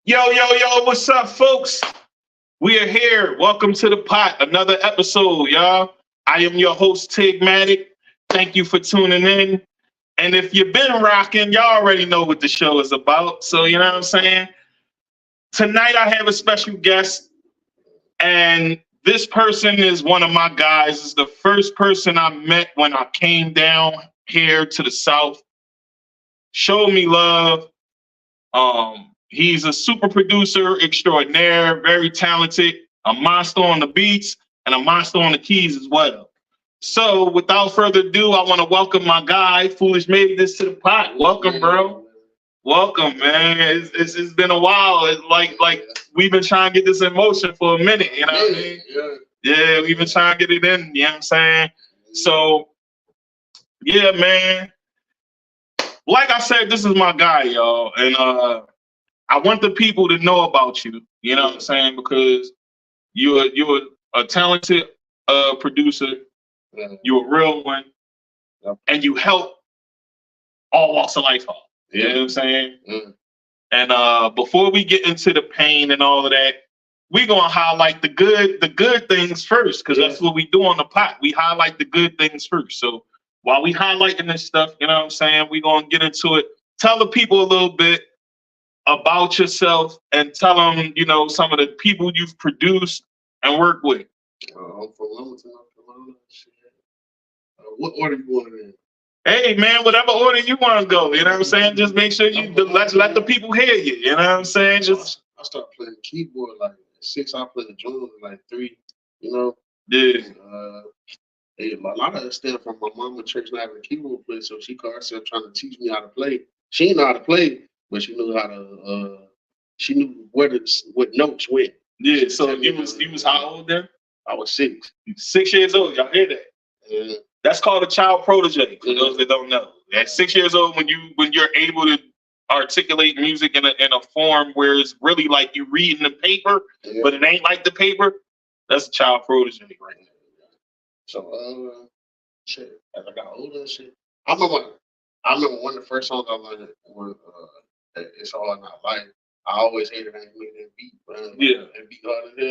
Yo, what's up, folks? We are here. Welcome to the pot, another episode, y'all. I am your host, Tigmatic. Thank you for tuning in. And if you've been rocking, y'all already know what the show is about. So, you know what I'm saying? Tonight, I have a special guest. And this person is one of my guys. It's the first person I met when I came down here to the South. Showed me love. He's a super producer extraordinaire, very talented, a monster on the beats, and a monster on the keys as well. So without further ado, I want to welcome my guy, Foolishmadedis, to the pot. Welcome, bro. Welcome, man. It's been a while. It's like we've been trying to get this in motion for a minute, you know what I mean? Yeah, we've been trying to get it in, you know what I'm saying? So, yeah, man. Like I said, this is my guy, y'all. And I want the people to know about you, you know what I'm saying? Because you're a talented producer, you're a real one, and you help all walks of life out. You know what I'm saying? And before we get into the pain and all of that, we're gonna highlight the good things first, because that's what we do on the pot. We highlight the good things first. So while we highlighting this stuff, you know what I'm saying, we're gonna get into it. Tell the people a little bit about yourself and tell them, you know, some of the people you've produced and worked with. What order you want it in? Hey, man, whatever order you want to go. You know what I'm saying? Just make sure you let the people hear you. You know what I'm saying? Just I started playing keyboard like at 6. I played the drums at like 3. You know. Yeah. A lot of it stemmed from my mama church not having a keyboard player, so she called herself trying to teach me how to play. She didn't know how to play, but she knew how to. She knew what notes went. Yeah. So you was how old then? I was 6. 6 years old. Y'all hear that? Yeah. That's called a child protege. For those that don't know, at 6 years old, when you're able to articulate music in a form where it's really like you reading the paper, but it ain't like the paper. That's a child protege right now. So shit. As I got older, shit. I remember one of the first songs I learned was "It's All Not Life." I always hated that beat, but that beat hard as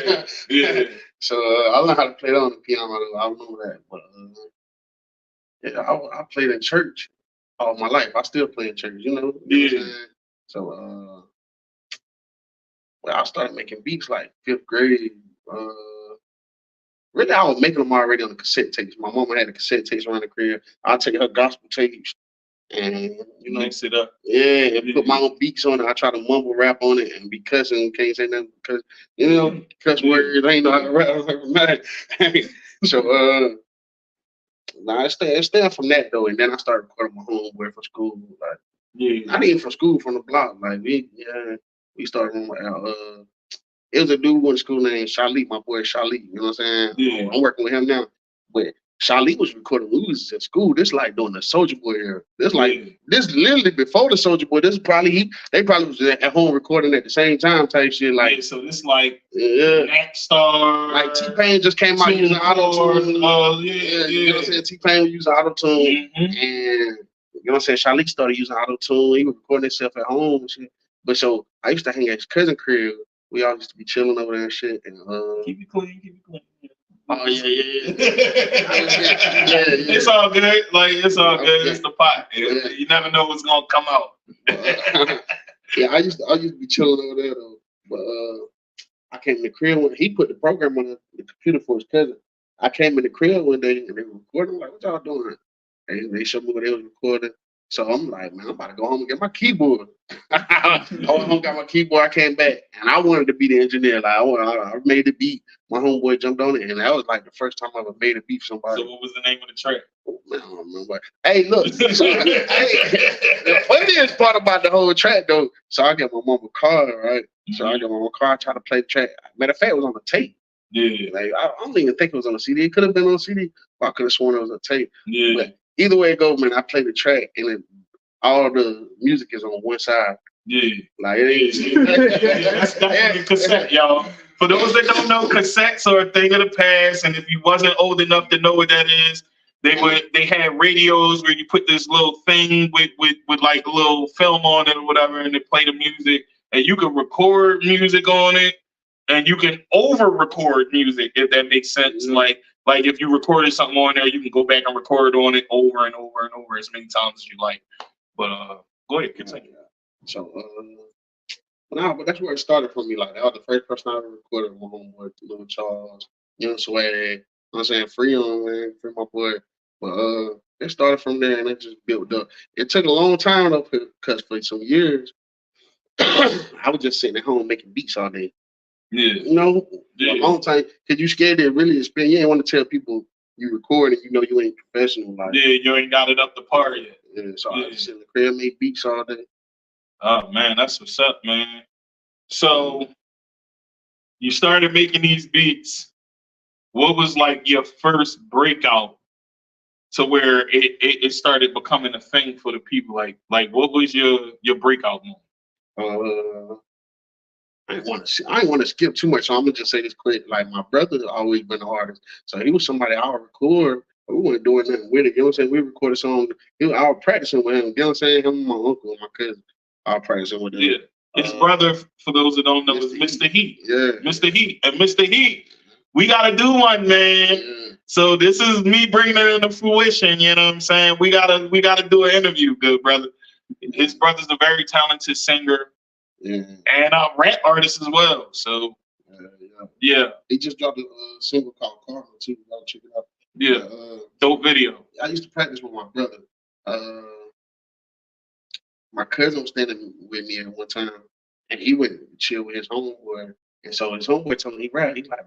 hell. Yeah. So I learned how to play that on the piano. I remember that, but I played in church all my life. I still play in church, you know. Yeah. So I started making beats like 5th grade. Really, I was making them already on the cassette tapes. My mama had the cassette tapes around the crib. I'll take her gospel tapes and mix it up. Yeah, and put my own beats on it. I try to mumble rap on it and be cussing. Can't say nothing because cuss words. I ain't know how to rap. So it stemmed from that though, and then I started recording my homeboy from school. Like, not even from school, from the block. Like we started. It was a dude who went to school named Shalik, my boy Shalik. You know what I'm saying? Yeah. I'm working with him now. But Shalik was recording movies at school. This like during the Soulja Boy era. This literally before the Soulja Boy. This they probably was at home recording at the same time type shit. Like so this like Napstar. Like T-Pain just came out using auto-tune. You know what I'm saying? T-Pain was using auto-tune. And you know what I'm saying? Shalik started using auto-tune. He was recording himself at home and shit. But so I used to hang at his cousin crib. We all used to be chilling over there and shit. And keep it clean. Oh yeah. It's all good. Like it's all good. It's the pot. You never know what's gonna come out. I used to be chilling over there though. But I came in the crib when he put the program on the computer for his cousin. I came in the crib one day and they were recording. I'm like, what y'all doing? And they showed me what they was recording. So I'm like, man, I'm about to go home and get my keyboard. I went home, got my keyboard. I came back, and I wanted to be the engineer. Like I made the beat. My homeboy jumped on it, and that was like the first time I ever made a beat for somebody. So what was the name of the track? Oh, man, I don't remember. Hey, look. The funniest part about the whole track, though. So I got my mama car, right? So I got my mama car. I tried to play the track. Matter of fact, it was on the tape. Yeah. Like I don't even think it was on a CD. It could have been on a CD. But I could have sworn it was a tape. Yeah. But either way it goes, man, I play the track, and then all the music is on one side. Yeah. Like it ain't. That's definitely cassette, y'all. For those that don't know, cassettes are a thing of the past, and if you wasn't old enough to know what that is, They had radios where you put this little thing with like a little film on it or whatever, and they play the music, and you can record music on it, and you can over record music if that makes sense. Like if you recorded something on there, you can go back and record on it over and over and over as many times as you like. But go ahead, continue. So but that's where it started for me. Like, that was the first person I ever recorded with my homeboy, Lil Charles, Young Swag. You know what I'm saying? Free on, man, free my boy. But it started from there, and it just built up. It took a long time though, because for some years I was just sitting at home making beats all day. Yeah. You know, for a long time, because you scared to really experience. You ain't want to tell people you recording, you know, you ain't professional. Like, yeah, you ain't got it up to par yet. Yeah, so I just sit in the crib, make beats all day. Oh man, that's what's up, man. So you started making these beats. What was like your first breakout to where it started becoming a thing for the people? Like what was your breakout moment? I didn't want to skip too much, so I'm gonna just say this quick. Like, my brother always been an artist, so he was somebody I would record, but we weren't doing nothing with it. You know what I'm saying? We recorded songs. I was practicing with him. You know what I'm saying? Him and my uncle and my cousin. I was practicing with them. Yeah. His brother, for those that don't know, is Mr. Heat. Yeah. Mr. Heat. And Mr. Heat, we gotta do one, man. Yeah. So this is me bringing it into fruition. You know what I'm saying? We gotta do an interview, good brother. His brother's a very talented singer. Yeah. And a rap artist as well. So yeah. He just dropped a single called Karma too. You gotta check it out. Yeah. Dope video. I used to practice with my brother. My cousin was standing with me at one time, and he went to chill with his homeboy. And so his homeboy told me he rap. He's like,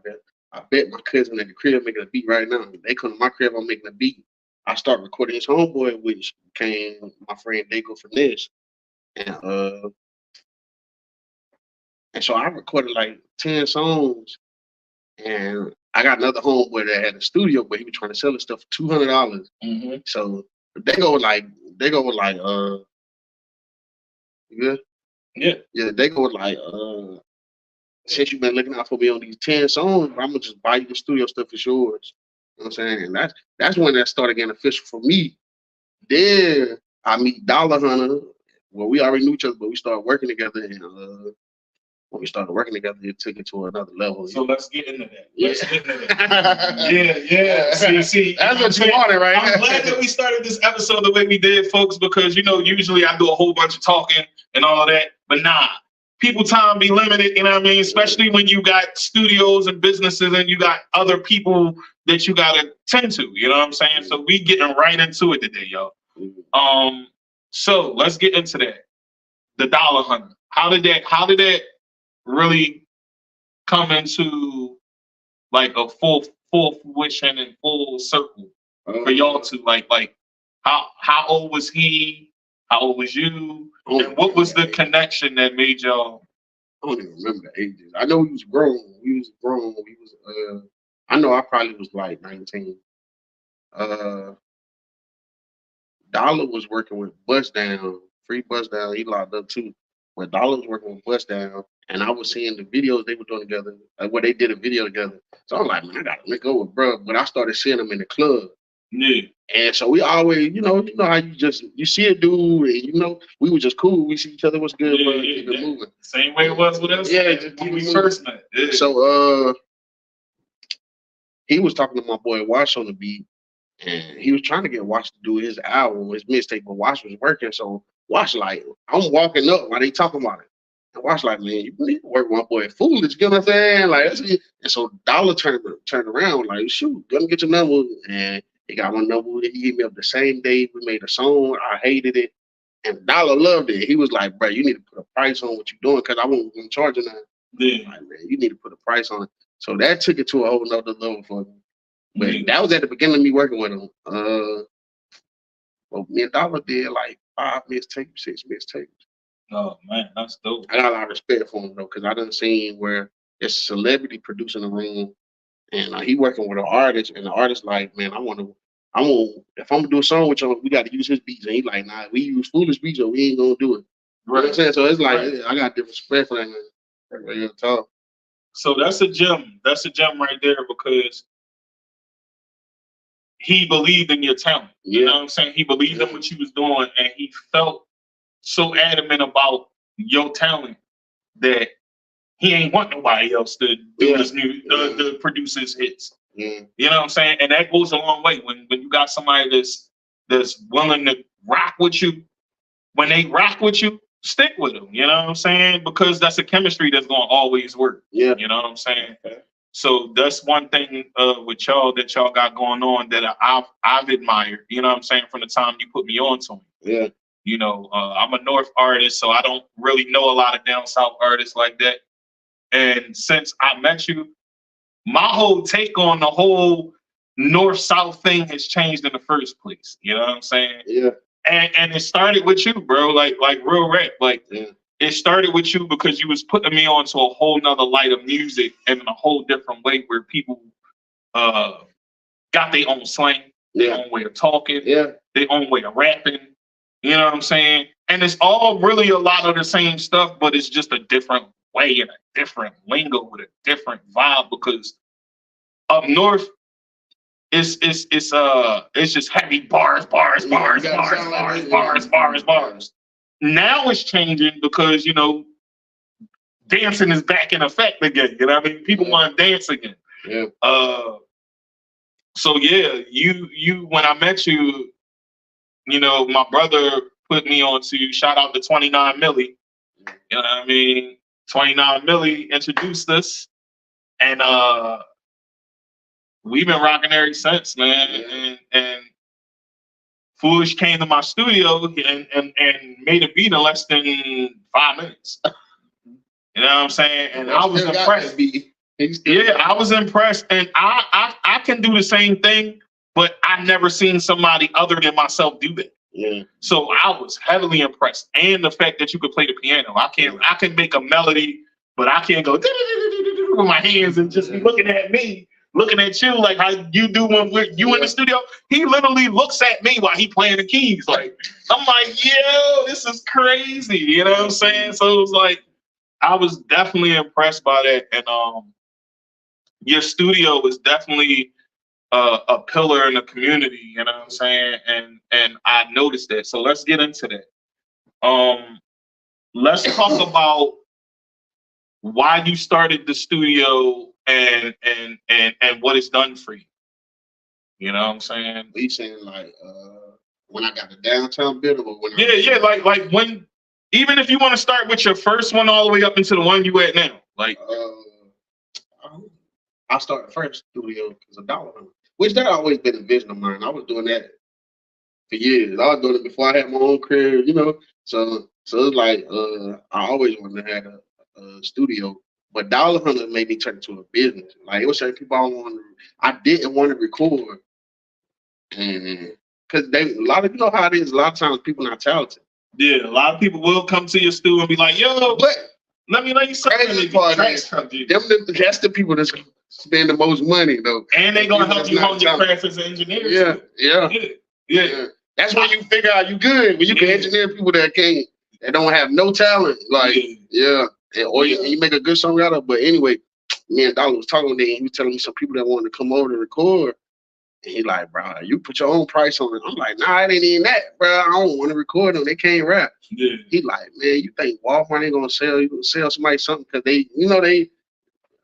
I bet my cousin at the crib making a beat right now. They come to my crib, I'm making a beat. I start recording his homeboy, which became my friend Dago Finesse. And so I recorded like 10 songs, and I got another homeboy that had a studio, but he was trying to sell his stuff for $200. Mm-hmm. So Dago was like, you good? Yeah. Yeah, Dago was like, since you've been looking out for me on these 10 songs, I'm gonna just buy you the studio stuff, it's yours. You know what I'm saying? And that's when that started getting official for me. Then I meet Dadollahunter. Well, we already knew each other, but we started working together, and when we started working together, it took it to another level. So let's get into that. Let's get into that. Yeah. See, that's what you wanted, right? I'm glad that we started this episode the way we did, folks, because usually I do a whole bunch of talking and all of that, but nah. People time be limited, you know what I mean? Especially when you got studios and businesses and you got other people that you gotta tend to, you know what I'm saying? So we getting right into it today, y'all. So let's get into that. The Dadollahunter. How did that really come into like a full fruition and full circle for y'all to like how old was he? How old was you? And what was the connection that made y'all? I don't even remember the ages. I know he was grown. I know I probably was like 19. Dollar was working with Bust Down, Free Bust Down. He locked up too. But Dollar was working with Bust Down, and I was seeing the videos they were doing together, like where they did a video together. So I was like, man, I gotta link up with bro. But I started seeing them in the club. Yeah. And so we always, you know how you see a dude, and we were just cool. We see each other, what's good, bro. Keep it moving. Same way it was with us. Yeah, just when we first met. Yeah. So he was talking to my boy Wash on the beat, and he was trying to get Wash to do his album, his mixtape, but Wash was working. So Wash like, I'm walking up while they talking about it. And Wash like, man, you need to work with my boy Foolish, you know what I'm saying? Like, and so Dollar turned around, like, shoot, let me get your number. And he got my number. He hit me up the same day. We made a song. I hated it. And Dollar loved it. He was like, bro, you need to put a price on what you're doing, because I wasn't going to charge that. Yeah. Like, man, you need to put a price on it. So that took it to a whole nother level for me. But that was at the beginning of me working with him. Well, me and Dollar did like 5 mixtapes, 6 mixtapes. Oh man, that's dope. I got a lot of respect for him though, because I done seen where there's a celebrity producing a room, and he working with an artist, and the artist like, man, if I'm gonna do a song with you, we got to use his beats. And he like, nah, we use Foolish beats, or we ain't gonna do it. Right. You know what I'm saying? So it's like, I got different respect for that man. Real talk. So that's a gem. That's a gem right there, because he believed in your talent. You know what I'm saying? He believed in what you was doing, and he felt so adamant about your talent that he ain't want nobody else to do his to produce his hits. You know what I'm saying? And that goes a long way when you got somebody that's willing to rock with you. When they rock with you, stick with them. You know what I'm saying? Because that's a chemistry that's gonna always work. You know what I'm saying? So that's one thing with y'all that y'all got going on that I've admired. You know what I'm saying? From the time you put me on to him. You know, I'm a North artist, so I don't really know a lot of down South artists like that. And since I met you, my whole take on the whole North-South thing has changed in the first place. You know what I'm saying? And it started with you, bro. Like real rap. Like it started with you because you was putting me onto a whole nother light of music and in a whole different way where people got their own slang, their own way of talking, their own way of rapping. You know what I'm saying? And it's all really a lot of the same stuff, but it's just a different way and a different lingo with a different vibe because up north it's just heavy bars. Now it's changing because, you know, dancing is back in effect again. You know what I mean? People want to dance again. So you when I met you, you know, my brother put me on to you. Shout out to 29 Millie. You know what I mean? 29 Millie introduced us, and we've been rocking ever since, man. And Foolish came to my studio and made a beat in less than 5 minutes. You know what I'm saying? And I was impressed. I was impressed, and I can do the same thing, but I never seen somebody other than myself do that. So I was heavily impressed, and the fact that you could play the piano. I can make a melody, but I can't go with my hands and just be looking at me, looking at you like how you do when you in the studio. He literally looks at me while he playing the keys. Like I'm like, yo, this is crazy. You know what I'm saying? So it was like I was definitely impressed by that, and your studio is definitely a pillar in the community, you know what I'm saying? And I noticed that. So let's get into that. Let's talk about why you started the studio and what it's done for you. You know what I'm saying? You saying like when I got the downtown building or when like when, even if you want to start with your first one all the way up into the one you at now. Like I started the first studio as a Dadollahunter, which that always been a vision of mine. I was doing that for years. I was doing it before I had my own career, you know. So it's like I always wanted to have a studio, but Dadollahunter made me turn into a business. Like it was certain people I didn't want to record, and because a lot of, you know how it is. A lot of times people not talented. Yeah, a lot of people will come to your studio and be like, "Yo, but let me know you something." That's the people that's spend the most money though, and they're gonna help you hone your craft as an engineer. Yeah. That's when you figure out you good, when you can engineer people that don't have no talent. Like or you make a good song out of it. But anyway, me and Dollar was talking today, and he was telling me some people that wanted to come over to record. And he like, bro, you put your own price on it. I'm like, nah, it ain't even that, bro. I don't want to record them. They can't rap. He like, man, you think Walmart ain't gonna sell? You gonna sell somebody something because they, you know, they.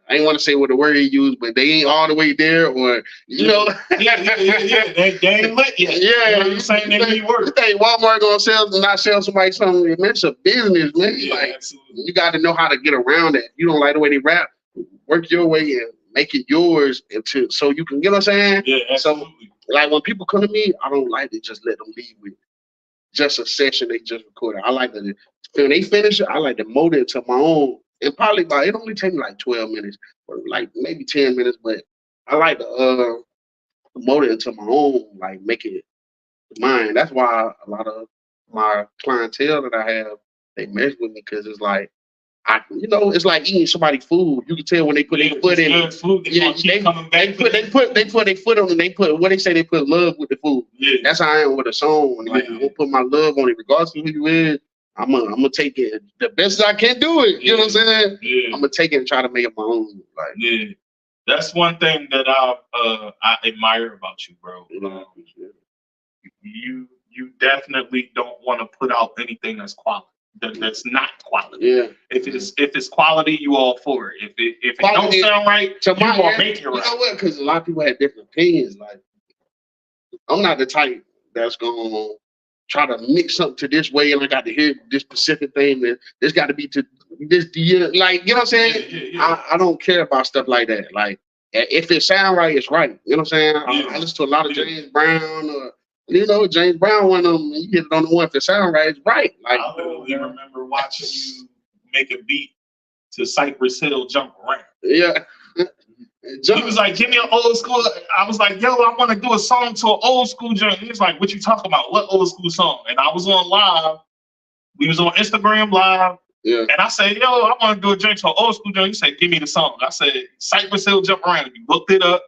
I ain't want to say what the word he used, but they ain't all the way there, or you know, They ain't lit yet. You know what I'm saying? They need work. You think Walmart gonna not sell somebody something? Man, it's a business, man. Like absolutely. You got to know how to get around it. You don't like the way they rap, work your way and make it yours so you can, you know what I'm saying? Yeah, absolutely. So like when people come to me, I don't like to just let them leave with just a session they just recorded. I like to, when they finish it, I like to mold it to my own. And probably it only take me like 12 minutes or like maybe 10 minutes, but I like to mold it into my own, like make it mine. That's why a lot of my clientele that I have, they mess with me because it's like, it's like eating somebody's food. You can tell when they put their foot in it. They put their foot on it. They put they put love with the food. Yeah. That's how I am with a song. Like I'm gonna put my love on it, regardless of who you is. I'm gonna take it the best I can do it. You know what I'm saying? Yeah. I'm gonna take it and try to make it my own. Like That's one thing that I admire about you, bro. You definitely don't want to put out anything that's quality. That's not quality. Yeah. If it's quality, you all for it. If it don't sound right, you gonna make it right. You know what? Because a lot of people have different opinions. Like, I'm not the type that's gonna try to mix something to this way, and I got to hear this specific thing. And this got to be to this. Like, you know what I'm saying? Yeah. I don't care about stuff like that. Like, if it sound right, it's right. You know what I'm saying? I listen to a lot of James Brown or. James Brown one of them, you hit it on the one. If it sound right, it's right. Like, I literally remember watching you make a beat to Cypress Hill Jump Around. Yeah. He was like, give me an old school. I was like, yo, I want to do a song to an old school joint. He was like, what you talking about? What old school song? And I was on live. We was on Instagram live. Yeah. And I said, yo, I want to do a joint to an old school joint. He said, give me the song. I said, Cypress Hill Jump Around. You looked it up.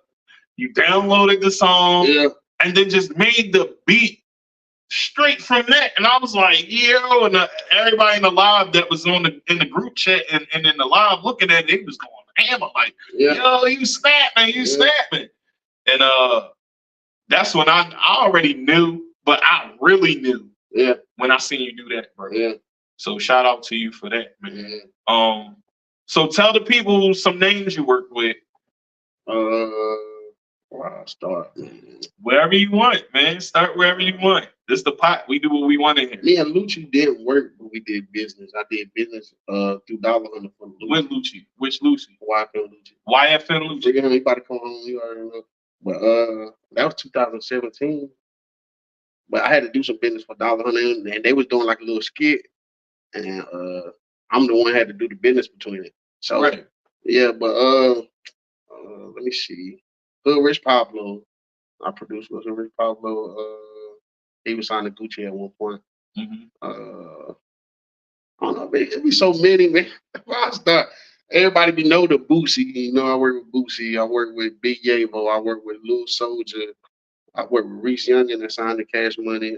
You downloaded the song. Yeah. And then just made the beat straight from that. And I was like, yo, and everybody in the live that was in the group chat and in the live looking at it, they was going hammer. Like, yo, you snapping. And that's when I already knew, but I really knew when I seen you do that, bro. Yeah. So shout out to you for that, man. Yeah. So tell the people some names you worked with. Where I start, man? Wherever you want, man. Start wherever you want. This the pot. We do what we want in here. Me and Lucci didn't work, but we did business. I did business through Dadollahunter for Lucci. With Lucci? Which Lucci? YFN Lucci. YFN Lucci. Yeah, anybody come home, you already know. But that was 2017. But I had to do some business for Dadollahunter, and they was doing like a little skit, and I'm the one who had to do the business between it. So yeah, but let me see. Hood Rich Pablo, I produced with Hood Rich Pablo. He was signed to Gucci at one point. Mm-hmm. I don't know, man. It be so many, man. I start, everybody be know the Boosie. You know, I work with Boosie. I work with Big Yavo. I work with Lil Soldier. I work with Reese Youngin that signed to Cash Money.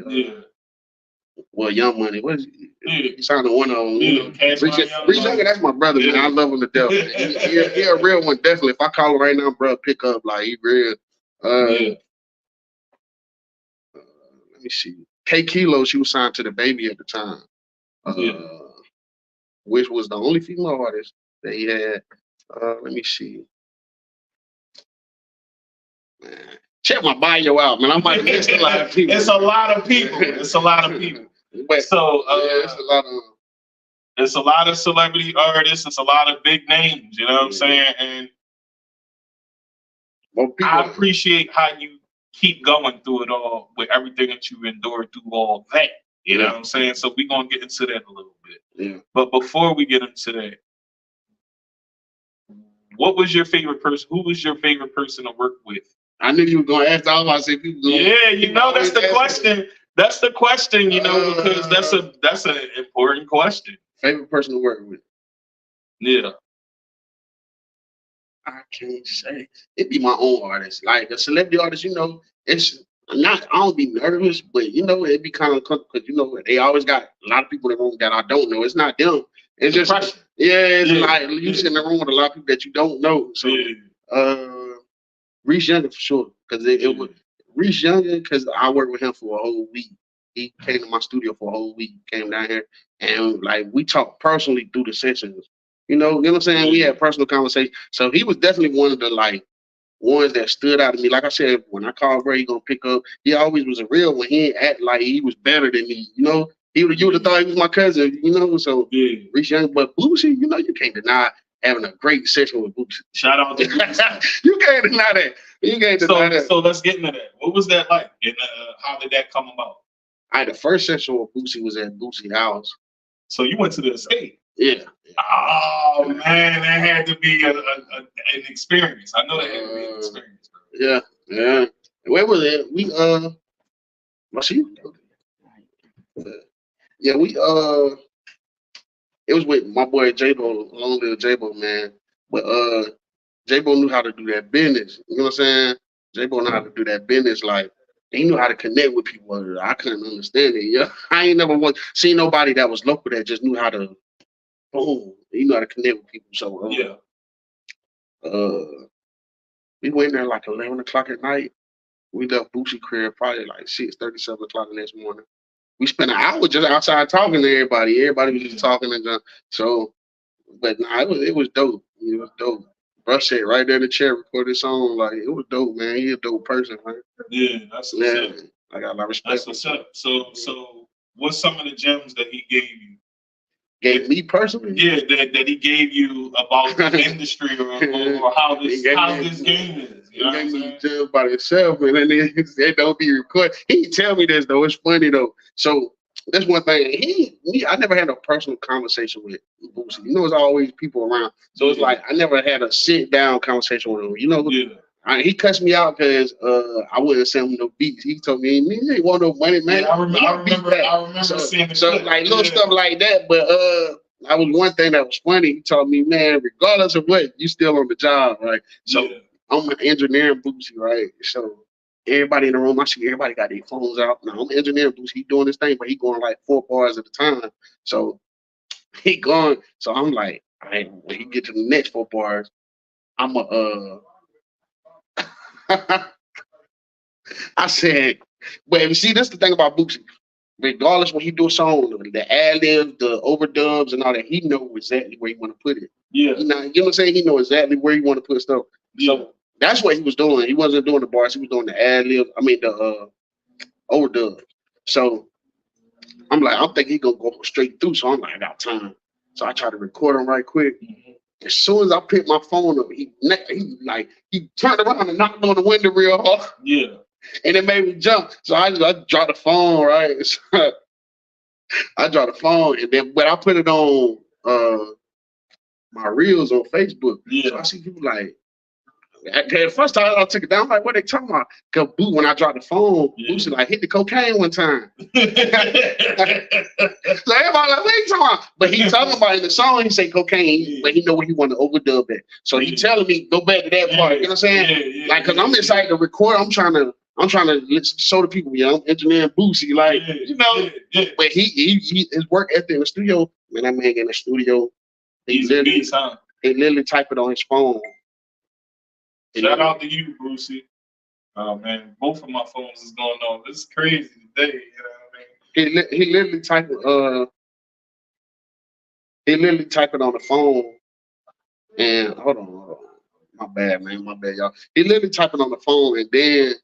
Well, Young Money. What is he? He signed to one of them. You know, Reese Youngin, that's my brother, man. I love him to death. He a real one, definitely. If I call him right now, bro, pick up. Like, he real. Let me see. K Kilo, she was signed to the Baby at the time. Which was the only female artist that he had. Let me see. Man. Check my bio out, man. I might have missed a lot of people. It's a lot of people. It's a lot of people. But, so it's a lot of. It's a lot of celebrity artists. It's a lot of big names. You know what I'm saying? And I appreciate how you keep going through it all with everything that you endured through all that. You know what I'm saying? So we're gonna get into that a little bit. Yeah. But before we get into that, what was your favorite person? Who was your favorite person to work with? I knew you were going to ask. I was about to say people. Yeah, you know that's the question. That's the question, you know, because that's an important question. Favorite person to work with? Yeah. I can't say. It'd be my own artist. Like a celebrity artist, you know, it's not, I don't be nervous, but you know, it'd be kind of because you know they always got a lot of people in the room that I don't know. It's not them. It's just like you sit in the room with a lot of people that you don't know. So Reese Youngin for sure. Because it was Reese Youngin, because I worked with him for a whole week. He came to my studio for a whole week, came down here, and like we talked personally through the sessions. You know what I'm saying? We had personal conversations. So he was definitely one of the like ones that stood out to me. Like I said, when I called Bray, he gonna pick up. He always was a real one. He ain't act like he was better than me. You know, you would have thought he was my cousin. You know, so Reese Youngin, but Boosie, you know, you can't deny having a great session with Boosie. Shout out to Boosie. You can't deny that. You can't deny that. So let's get into that. What was that like? And how did that come about? The first session with Boosie was at Boosie's house. So you went to the estate? Yeah. Oh man, that had to be an experience. I know that had to be an experience. Yeah. Where was it? We it was with my boy JBo, Lil JBo, man. But JBo knew how to do that business. You know what I'm saying? JBo knew how to do that business. Like, he knew how to connect with people. I couldn't understand it. Yeah, I ain't never seen nobody that was local that just knew how to, boom, you know how to connect with people. So We went there like 11 o'clock at night. We left Boosie crib probably like 6:30, 7 o'clock the next morning. We spent an hour just outside talking to everybody. Everybody was just talking and so. But nah, it was dope. It was dope. Brush sat right there in the chair, recorded his song. Like it was dope, man. He a dope person, man. Yeah, that's what's up. I got a lot of respect. That's what's up. So what's some of the gems that he gave you? Gave me personally? Yeah, that he gave you about the industry or how this game is. You know what I'm saying? He gave me by himself, and then they don't be recorded. He didn't tell me this though. It's funny though. So that's one thing. I never had a personal conversation with Boosie. You know, there's always people around. So it's like I never had a sit down conversation with him. You know, he cussed me out because I wouldn't send him no beats. He told me, "You ain't want no money, man." Yeah, I remember seeing so like little stuff like that. But I was one thing that was funny. He told me, "Man, regardless of what, you still on the job, right?" So I'm an engineering Boosie, right? So everybody in the room, I see everybody got their phones out. Now I'm an engineering Boosie. He doing this thing, but he going like 4 bars at a time. So he going. So I'm like, all right, when he get to the next 4 bars, I'm I said, but you see, that's the thing about Boosie. Regardless when he do a song, the ad-libs, the overdubs, and all that, he know exactly where he want to put it. Yeah. You know what I'm saying? He know exactly where he want to put stuff. Yeah. So that's what he was doing. He wasn't doing the bars. He was doing the ad-libs. I mean, the overdubs. So I'm like, I'm thinking he gonna go straight through. So I'm like, I got time. So I try to record him right quick. Mm-hmm. As soon as I picked my phone up, he turned around and knocked on the window real hard. Yeah. And it made me jump. So I dropped the phone, right? So I dropped the phone, and then when I put it on my reels on Facebook, so I see people like, the first time I took it down, I'm like, what they talking about? Cause Boo, when I dropped the phone, Boosie like hit the cocaine one time. So everybody like, what you talking about? But he talking about in the song, he say cocaine, but he know what he want to overdub it. So he telling me go back to that part. You know what I'm saying? Like, cause I'm excited to record. I'm trying to show the people, I'm engineering Boosie, like you know. But he his work ethic in the studio, man. That man get in the studio. He literally type it on his phone. Shout out to you, Boosie. Oh man, both of my phones is going on. This is crazy today. You know what I mean? He literally type it. He literally type it on the phone. And hold on. My bad, man. My bad, y'all. He literally type it on the phone, and then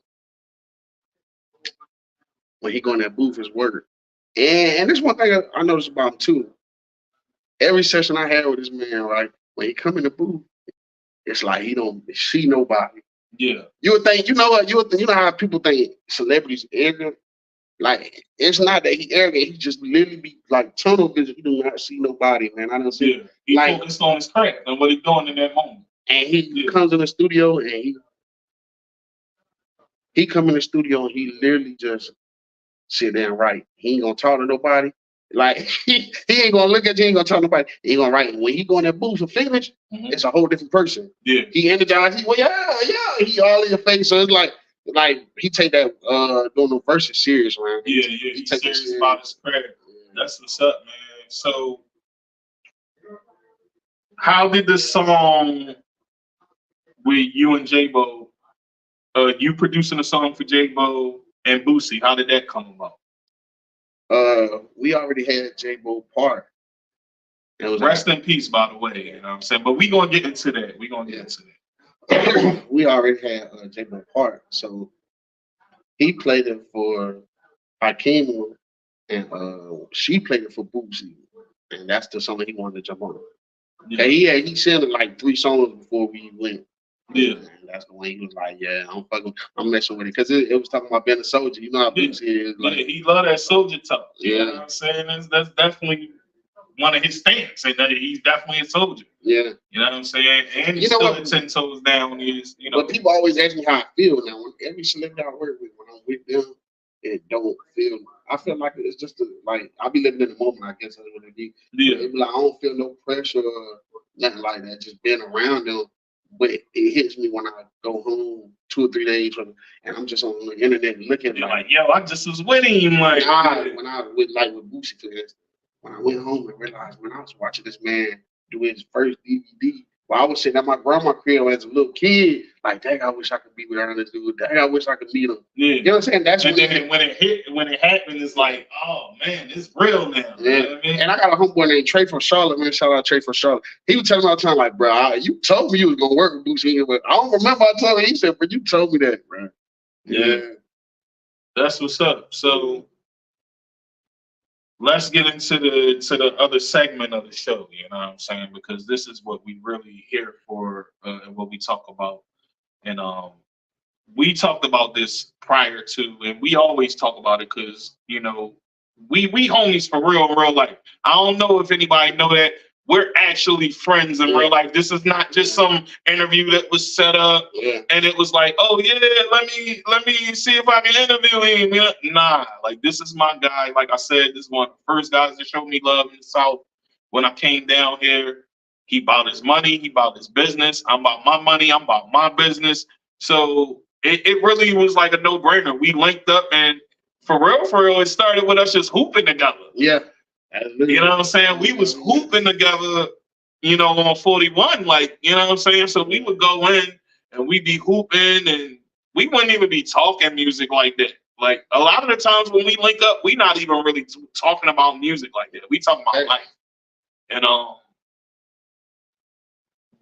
when he go in that booth, his work. And this one thing I noticed about him too. Every session I had with this man, right, when he come in the booth, it's like he don't see nobody. Yeah. You would think, you know what? You know how people think celebrities arrogant? Like, it's not that he arrogant. He just literally be like tunnel vision. He do not see nobody, man. I don't see. Yeah. He focused on his craft and what he's doing in that moment. And he comes in the studio and he come in the studio and he literally just sit there and write. He ain't gonna talk to nobody. Like he ain't gonna look at you, he ain't gonna talk to nobody. He ain't gonna write. When he go in that booth and finish, it's a whole different person. Yeah. He energized. He all in your face. So it's like he take that doing the verses serious, man. Yeah. He's serious about his craft. That's what's up, man. So how did the song with you and JBo, you producing a song for JBo and Boosie, how did that come about? We already had JBo part. Rest in peace, by the way. You know what I'm saying? But we gonna get into that. We already had JBo part. So he played it for Hakeem, and she played it for Boosie. And that's the song he wanted to jump on. Yeah. He sent like 3 songs before we went. Yeah. And that's the one he was like, I'm messing with it. Because it was talking about being a soldier. You know how Boosie is. Like, he love that soldier talk. You know what I'm saying? That's definitely one of his stance. And he's definitely a soldier. Yeah. You know what I'm saying? And he's still at 10 toes down. But people always ask me how I feel now. Every celebrity I work with, when I'm with them, it don't feel. I feel like it's just I be living in the moment. I guess that's what it be. Yeah. It be like I don't feel no pressure or nothing like that. Just being around them, but it hits me when I go home 2 or 3 days and I'm just on the internet looking. You're like, yo, I just was with him. Like when I with Boosie, when I went home and realized when I was watching this man do his first DVD But I was sitting at my grandma's crib as a little kid, like, dang, I wish I could be around this dude. Dang, I wish I could meet him. Yeah. You know what I'm saying? That's and then when it happened, it's like, oh man, it's real now. Yeah. You know what I mean? And I got a homeboy named Trey from Charlotte, man. Shout out Trey from Charlotte. He was telling me all the time, like, bro, you told me you was gonna work with Boosie, but I don't remember I told him. He said, but you told me that, bro. Yeah. That's what's up. So let's get into the other segment of the show, you know what I'm saying? Because this is what we really here for and what we talk about. And we talked about this prior to, and we always talk about it because, you know, we homies for real in real life. I don't know if anybody know that we're actually friends in real life. This is not just some interview that was set up and it was like, oh yeah, let me see if I can interview him. Nah, like this is my guy. Like I said, this is one of the first guys that showed me love in the South when I came down here. He bought his money, he bought his business. I'm about my money, I'm about my business. So it really was like a no-brainer. We linked up and for real, it started with us just hooping together. Yeah. You know what I'm saying? We was hooping together, you know, on 41, like, you know what I'm saying? So we would go in and we'd be hooping and we wouldn't even be talking music like that. Like a lot of the times when we link up, we not even really talking about music like that. We talking about life. And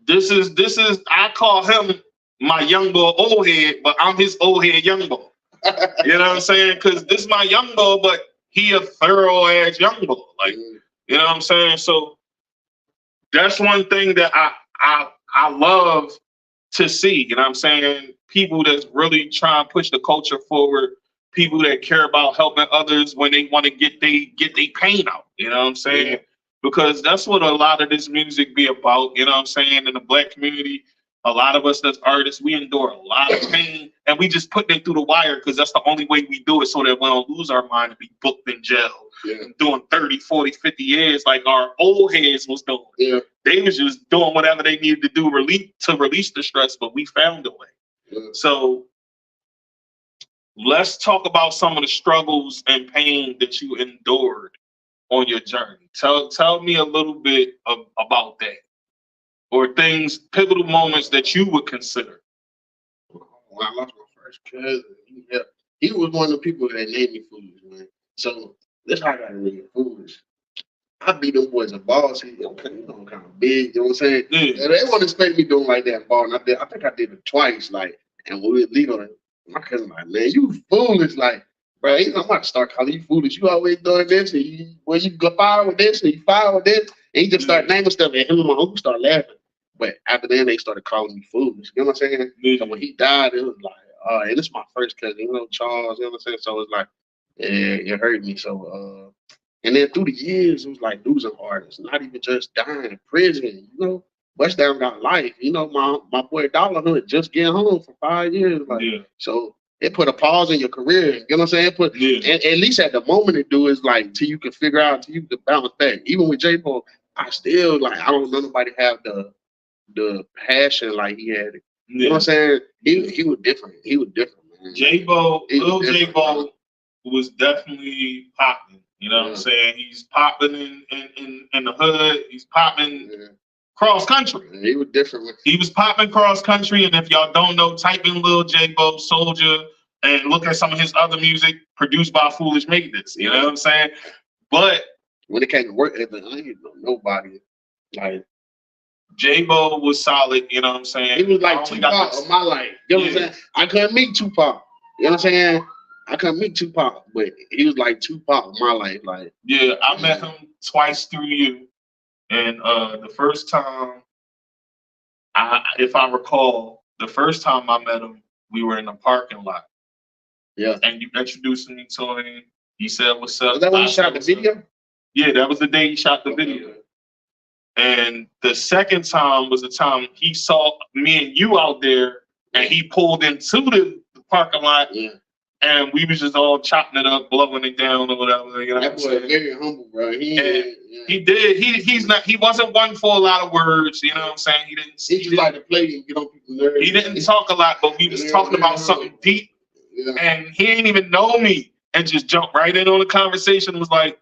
this is I call him my young boy old head, but I'm his old head young boy. You know what I'm saying? Because this is my young boy, but he a thorough ass young boy. Like, you know what I'm saying? So that's one thing that I love to see. You know what I'm saying? People that's really trying to push the culture forward, people that care about helping others when they want to get their pain out. You know what I'm saying? Yeah. Because that's what a lot of this music be about. You know what I'm saying? In the Black community, a lot of us that's artists, we endure a lot of pain and we just put it through the wire because that's the only way we do it so that we don't lose our mind and be booked in jail. Doing 30, 40, 50 years like our old heads was doing. Yeah. They was just doing whatever they needed to do to release the stress, but we found a way. Yeah. So let's talk about some of the struggles and pain that you endured on your journey. Tell me a little bit about that. Or things, pivotal moments that you would consider. When I lost my first cousin, he was one of the people that named me Foolish, man. So that's how I got really Foolish. I beat them boys in balls. You know, kind of big, you know what I'm saying? Yeah. They wouldn't expect me doing like that ball. And I think I did it twice, like, and when we were legal, my cousin like, man, you foolish, like, bro, I'm about to start calling you foolish. You always doing this, and you go fire with this, and you fire with this, and he just start naming stuff, and him and my uncle start laughing. But after then, they started calling me foolish. You know what I'm saying? Yeah. So when he died, it was like, and it's my first cousin, you know, Charles, you know what I'm saying? So it's like, yeah, it hurt me. So, and then through the years, it was like losing artists, not even just dying in prison, you know? West Down got life. You know, my boy Dadollahunter just getting home for 5 years. Like, so it put a pause in your career. You know what I'm saying? And at least at the moment it do is like till you can figure out, till you can bounce back. Even with JBo, I still like I don't know nobody have the passion like he had it. You know what I'm saying? He was different. He was different, man. Lil JBo was definitely popping. You know what I'm saying? He's popping in the hood. He's popping cross country. Yeah, he was different. He was popping cross country. And if y'all don't know, type in Lil JBo Soldier and look at some of his other music produced by Foolishmadedis. You know what I'm saying? But when it came to work, I didn't know nobody. Like JBo was solid, you know what I'm saying? He was like Tupac of my life. You know what I'm saying? I couldn't meet Tupac. You know what I'm saying? I couldn't meet Tupac, but he was like Tupac of my life. Like, yeah, I met him twice through you. And the first time, if I recall, the first time I met him, we were in the parking lot. Yeah. And you introduced me to him. He said, "What's up?" Was that when you shot the video? Yeah, that was the day he shot the video. And the second time was the time he saw me and you out there, and he pulled into the parking lot. Yeah. And we was just all chopping it up, blowing it down or whatever. You know that boy very humble, bro. He wasn't one for a lot of words, you know what I'm saying? He just like to play and get on people's nerves. He didn't talk a lot, but we was talking about something deep. Yeah. And he didn't even know me and just jumped right in on the conversation. Was like,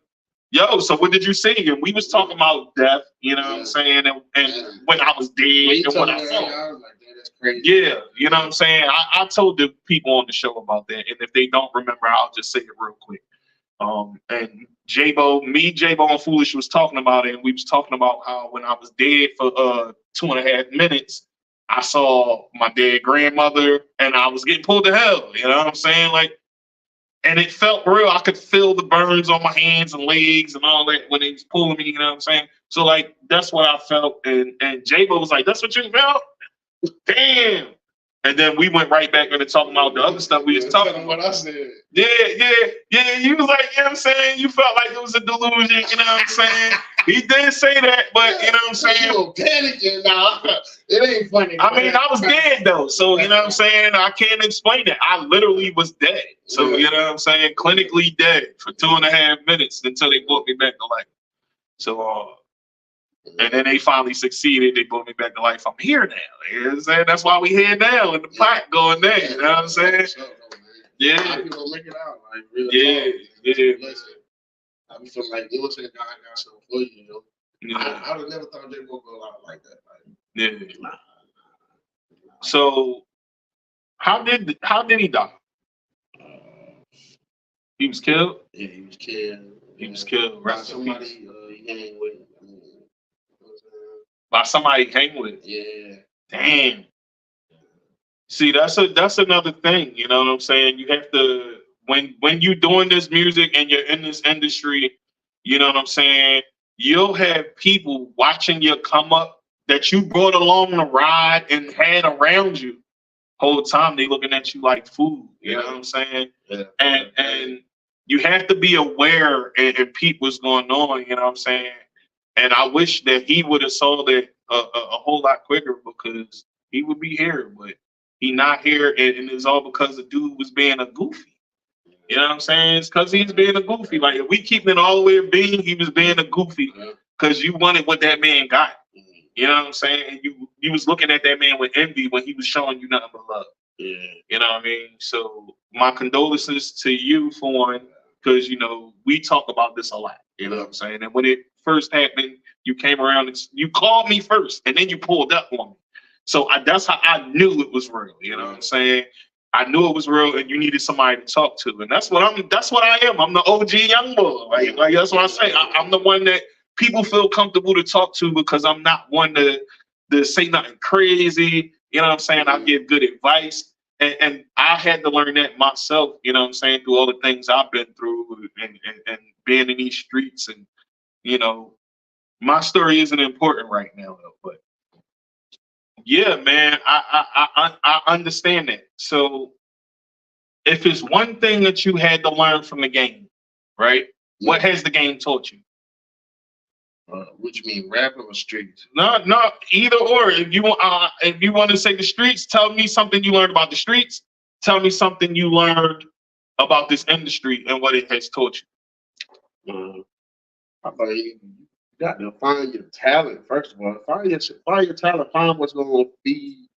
yo, so what did you see? And we was talking about death, you know what I'm saying? And when I was dead and what I saw. I was like, that's crazy. Yeah, you know what I'm saying? I told the people on the show about that. And if they don't remember, I'll just say it real quick. And JBo and Foolish was talking about it, and we was talking about how when I was dead for 2.5 minutes, I saw my dead grandmother, and I was getting pulled to hell. You know what I'm saying? Like, and it felt real. I could feel the burns on my hands and legs and all that when they was pulling me. You know what I'm saying? So like, that's what I felt. And JBo was like, "That's what you felt? Damn." And then we went right back into talking about the other stuff we was talking about. What I said. Yeah. You was like, you know what I'm saying? You felt like it was a delusion, you know what I'm saying? He did say that, but you know what I'm saying? You panicking now. It ain't funny. I mean, I was dead though. So, you know what I'm saying? I can't explain it. I literally was dead. So, you know what I'm saying? Clinically dead for 2.5 minutes until they brought me back to life. So, and then they finally succeeded. They brought me back to life. I'm here now. You know what I'm saying? That's why we here now in the pot going there. You know what I'm saying? Yeah. People make it out. Like, really yeah. I be feeling like, you know what I'm saying? God got something for you, you know? Yeah. I would have never thought they would go out like that. Like, Yeah. So, how did he die? He was killed? Yeah, he was killed. He was killed. By somebody he hang with. By somebody hang with. Yeah. Damn. See, that's another thing. You know what I'm saying? You have to when you're doing this music and you're in this industry, you know what I'm saying? You'll have people watching you come up that you brought along the ride and had around you. Whole time they looking at you like food. You know what I'm saying? Yeah. And you have to be aware and peep what's going on. You know what I'm saying? And I wish that he would have saw that a whole lot quicker because he would be here, but he not here, and it's all because the dude was being a goofy. You know what I'm saying? It's because he's being a goofy. Like, if we keep it all the way being, he was being a goofy because you wanted what that man got. You know what I'm saying? And you was looking at that man with envy when he was showing you nothing but love. Yeah. You know what I mean? So my condolences to you for one, because, you know, we talk about this a lot. You know what I'm saying? And when it first happened, you came around and you called me first, and then you pulled up on me. So that's how I knew it was real. You know what I'm saying? I knew it was real, and you needed somebody to talk to, and that's what I am. I'm the OG young boy. Like that's what I say. I'm the one that people feel comfortable to talk to because I'm not one to say nothing crazy. You know what I'm saying? I give good advice, and I had to learn that myself. You know what I'm saying? Through all the things I've been through and being in these streets, and you know, my story isn't important right now though, but. Yeah, man, I understand that. So if it's one thing that you had to learn from the game, right? What has the game taught you? What you mean, rapping or streets? No, either or. If you want to say the streets, tell me something you learned about the streets. Tell me something you learned about this industry and what it has taught you. I thought you got to find your talent first of all. Find your talent. Find what's going to be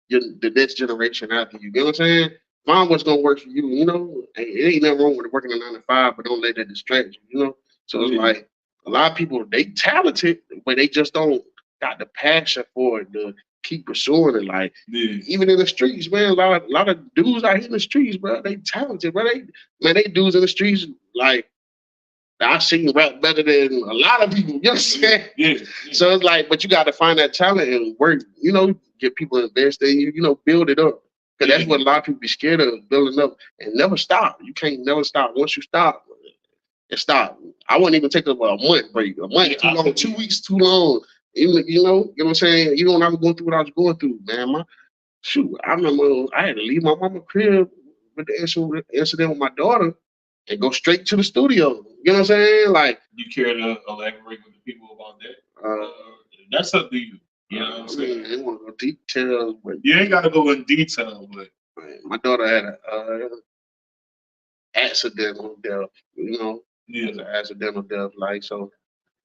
the next generation after you. You know what I'm saying? Find what's going to work for you. You know, it ain't nothing wrong with working a 9 to 5, but don't let that distract you. You know, so it's like a lot of people they talented, but they just don't got the passion for it to keep pursuing it. Like even in the streets, man, a lot of dudes out here in the streets, bro, they talented, bro. They dudes in the streets like. I sing rap better than a lot of people, you know what I'm saying? Yeah. So it's like, but you got to find that talent and work, you know, get people invested in you, you know, build it up. Because that's what a lot of people be scared of, building up and never stop. You can't never stop. Once you stop, it stop. I wouldn't even take a month break. A month too long, 2 weeks too long. Even, you know what I'm saying? You don't ever go through what I was going through, man. I remember I had to leave my mama's crib with the incident with my daughter. And go straight to the studio. You know what I'm saying? Like, you care to elaborate with the people about that? That's up to you. You know what I'm saying? I don't want to go details, but you ain't got to go in detail. But my daughter had an accidental death. You know, an accidental death. Like so,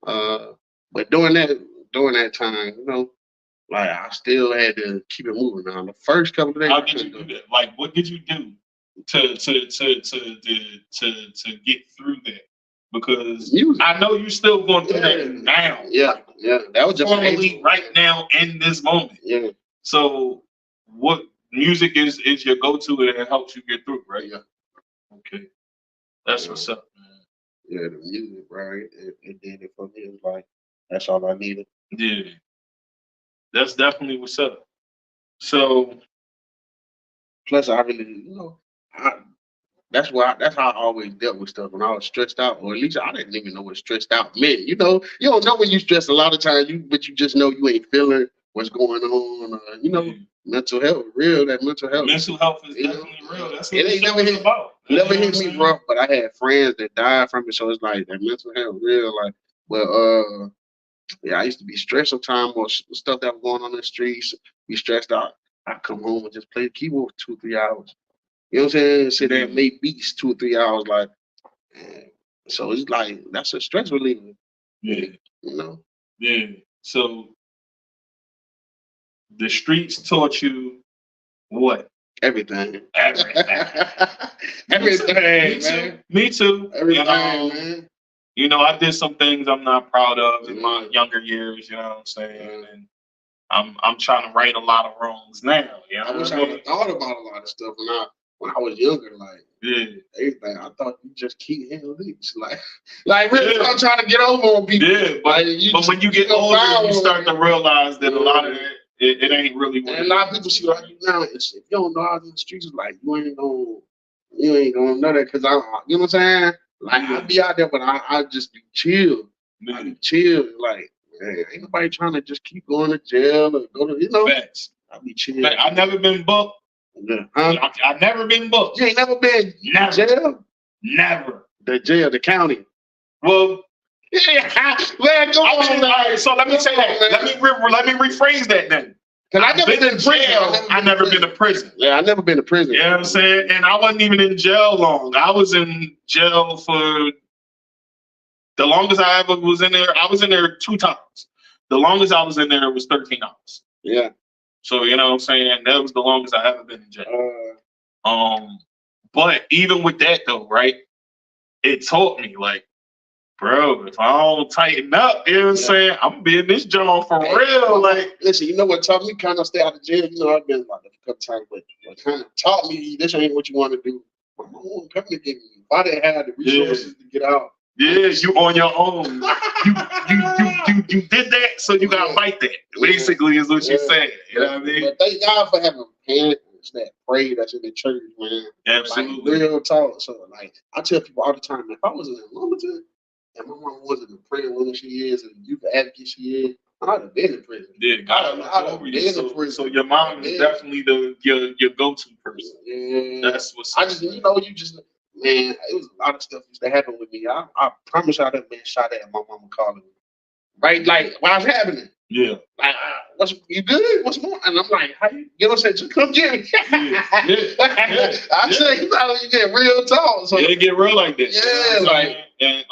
but during that time, you know, like I still had to keep it moving. Now the first couple of days, how did you do that? Like, what did you do? To get through that Because music. I know you still going through that now. Yeah, that was just formally right now in this moment. Yeah. So what music is your go-to and it helps you get through, right? Yeah. Okay. That's what's up, man. Yeah, the music, right? It did it for me. It was like, that's all I needed. Yeah. That's definitely what's up. So plus I really, that's how I always dealt with stuff when I was stressed out, or at least I didn't even know what stressed out meant. You don't know when you stress a lot of times, but you just know you ain't feeling what's going on. Mental health, real. That mental health. Mental health is definitely real. That's what it ain't never hit about. Never hit me rough, but I had friends that died from it, so it's like that mental health, real. Like, well, yeah, I used to be stressed sometimes or stuff that was going on in the streets. Be stressed out. I come home and just play the keyboard for 2 or 3 hours. You know what I'm saying? Sit there and make beats 2 or 3 hours, like. So it's like that's a stress reliever. Yeah. Yeah. So the streets taught you what? Everything. Everything, man. Me too. Everything, man. I did some things I'm not proud of in my younger years. You know what I'm saying? And I'm trying to right a lot of wrongs now. I wish I would have thought about a lot of stuff when I was younger. Like, everything. I thought you just keep hitting leaks. Like really, I'm trying to get over on people. Yeah, but when you get older, you start to realize that a lot of it ain't really. And a lot of people see like you now. If you don't know out in the streets, it's like you ain't gonna know that because you know what I'm saying. Like I be out there, but I just be chill. I be chill. Like ain't nobody trying to just keep going to jail or go to Facts. I be chill. I never been booked. Yeah. I've never been booked. You ain't never been jail? Never. The jail, the county. Well, yeah, man, go on. All right, so let me say that. Let me rephrase that then. Because I never been in jail. I never been to prison. Yeah, I never been to prison. You know what I'm saying? And I wasn't even in jail long. I was in jail for the longest I ever was in there. I was in there 2 times. The longest I was in there was 13 hours. Yeah. So, you know what I'm saying? That was the longest I ever been in jail. But even with that though, right? It taught me like, bro, if I don't tighten up, you know what I'm saying? I'm be in this joint for real. Like, listen, you know what taught me kind of stay out of jail? I've been like a couple times, but what kind of taught me this ain't what you want to do. My mom come to get me. If I didn't have the resources to get out. Yeah, you on your own. You did that, so you gotta fight that. Basically, is what you saying. You know what I mean? But thank God for having parents that pray that's in the church, man. Absolutely. Like, real talk. So, like, I tell people all the time, if I was in Wilmington and my mom wasn't the praying woman she is and the youth advocate she is, I'd have been in prison. Yeah, God, I'd have been in prison. So your mom is definitely your go-to person. Yeah, that's what's. I just man, it was a lot of stuff used to happen with me. I promise y'all that been shot at my mama calling me. Right, like while I was having it. Yeah. Like, what's you good? What's more? And I'm like, how you know what I'm saying? Just come get me. I said, you get real talk. So it get real like this. Yeah, like and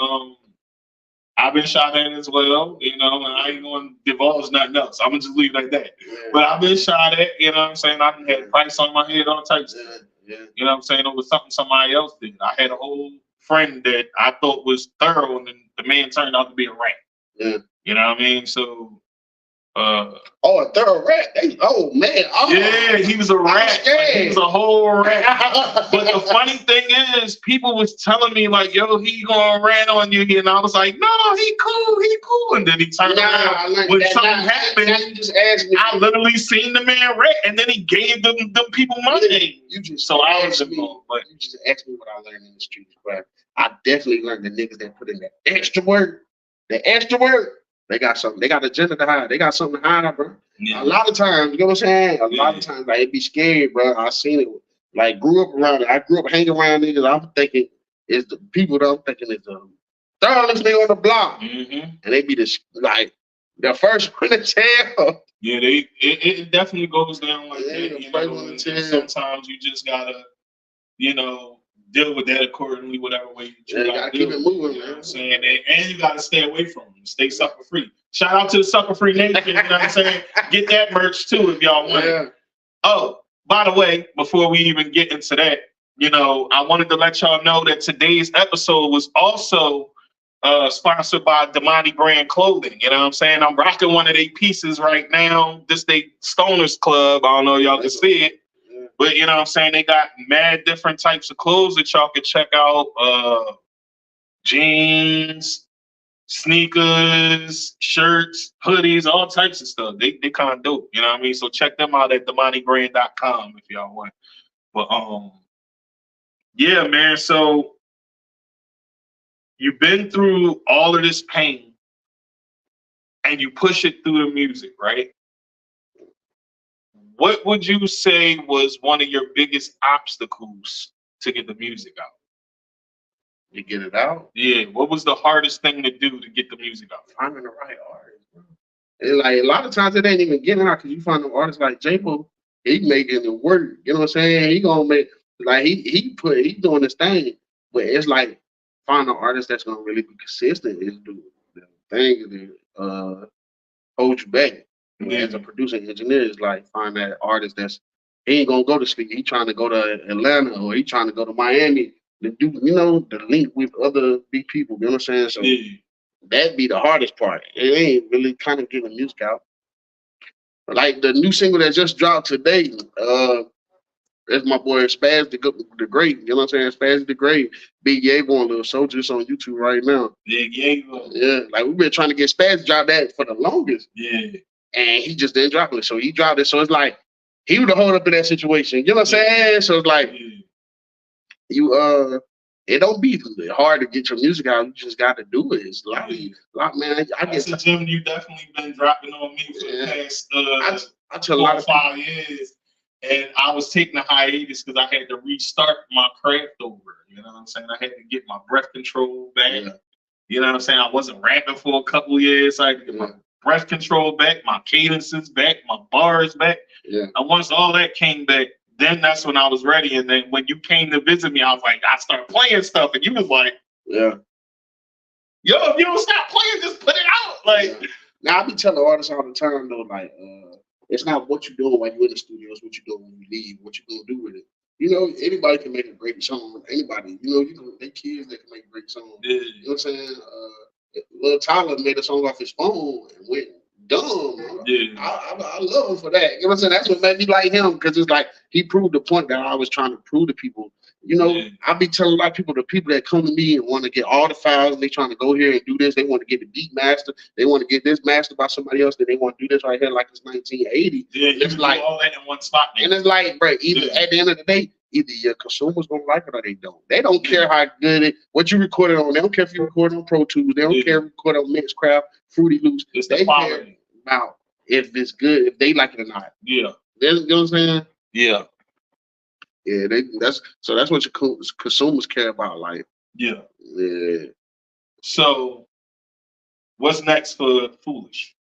I've been shot at as well, and I ain't gonna divulge nothing else. I'm gonna just leave it like that. Yeah. But I've been shot at, you know what I'm saying? I done had a price on my head, all types of stuff. Yeah. You know what I'm saying? It was something somebody else did. I had a whole friend that I thought was thorough, and then the man turned out to be a rat. Yeah. You know what I mean? So a thorough rat. Man. Yeah, he was a rat. He was a whole rat. But the funny thing is, people was telling me like, yo, he gonna rat on you. And I was like, no, he cool. And then he turned around. When something happened, you just asked me. I literally seen the man rat, and then he gave them people money. You just asked me what I learned in the streets, but I definitely learned the niggas that put in that extra work. They got something. They got an agenda to hide. They got something to hide, bro. Yeah. A lot of times, you know what I'm saying? A lot of times, like, it'd be scary, bro. I seen it. Like, grew up around it. I grew up hanging around niggas. I'm thinking is the people that I'm thinking is the thoroughest nigga on the block. Mm-hmm. And they be the first one to tell. Yeah, it definitely goes down like that. Sometimes you just gotta, deal with that accordingly, whatever way you gotta keep it moving, you know what I'm saying? And you gotta stay away from them. Stay sucker free. Shout out to the sucker free nation, you know what I'm saying? Get that merch too if y'all want it. Oh, by the way, before we even get into that, I wanted to let y'all know that today's episode was also sponsored by Damani Brand Clothing. You know what I'm saying? I'm rocking one of their pieces right now. This they Stoners Club. I don't know if y'all can see it. But you know what I'm saying? They got mad different types of clothes that y'all can check out. Jeans, sneakers, shirts, hoodies, all types of stuff. They kind of dope. You know what I mean? So check them out at DamaniBrand.com if y'all want. But yeah, man. So you've been through all of this pain and you push it through the music, right? What would you say was one of your biggest obstacles to get the music out? To get it out? Yeah. What was the hardest thing to do to get the music out? Finding the right artist, bro. And like a lot of times it ain't even getting out because you find them artists like JBo, he making it work. You know what I'm saying? He gonna make like he doing his thing, but it's like find an artist that's gonna really be consistent is the thing that hold you back. As a producer engineer, is like find that artist that's he ain't gonna go to sleep. He trying to go to Atlanta or he trying to go to Miami to do, you know, the link with other big people. You know what I'm saying? So that'd be the hardest part. It ain't really kind of getting music out. Like the new single that just dropped today, that's my boy Spaz the Great. You know what I'm saying? Spaz the Great. Big Yavo and Lil Soldier on YouTube right now. Big Yavo. Yeah, like we've been trying to get Spaz to drop that for the longest. Yeah. And he just didn't drop it. So he dropped it. So it's like he would have hold up in that situation. You know what I'm saying? So it's like it don't be hard to get your music out. You just got to do it. It's like man. I guess Jim, you definitely been dropping on me for the past I tell a lot of 5 years, and I was taking a hiatus because I had to restart my craft over. You know what I'm saying? I had to get my breath control back. Yeah. You know what I'm saying? I wasn't rapping for a couple of years. So I had to get my breath control back, my cadences back, my bars back. Yeah. And once all that came back, then that's when I was ready. And then when you came to visit me, I was like, I started playing stuff, and you was like, yo, if you don't stop playing, just put it out. Like, now I be telling artists all the time though, like, it's not what you're doing while you're in the studio, it's what you're doing when you leave, what you're gonna do with it. You know, anybody can make a great song. Anybody, you know, they kids that can make great songs. Yeah. You know what I'm saying? Lil Tyler made a song off his phone and went dumb. Yeah. I love him for that. You know what I'm saying? That's what made me like him, because it's like he proved the point that I was trying to prove to people. You know, I be telling a lot of people, the people that come to me and want to get all the files, they trying to go here and do this. They want to get the beat master. They want to get this mastered by somebody else. That they want to do this right here like it's 1980. Yeah, it's like all that in one spot. Man. And it's like, bro, either at the end of the day, either your consumers gonna like it or they don't. They don't care how good what you recorded on. They don't care if you record on Pro Tools. They don't care if you record on Mixcraft, Fruity Loops. They care about if it's good, if they like it or not. Yeah. You know what I'm saying? Yeah. Yeah, that's what your consumers care about, like. Yeah. Yeah. So, what's next for Foolish?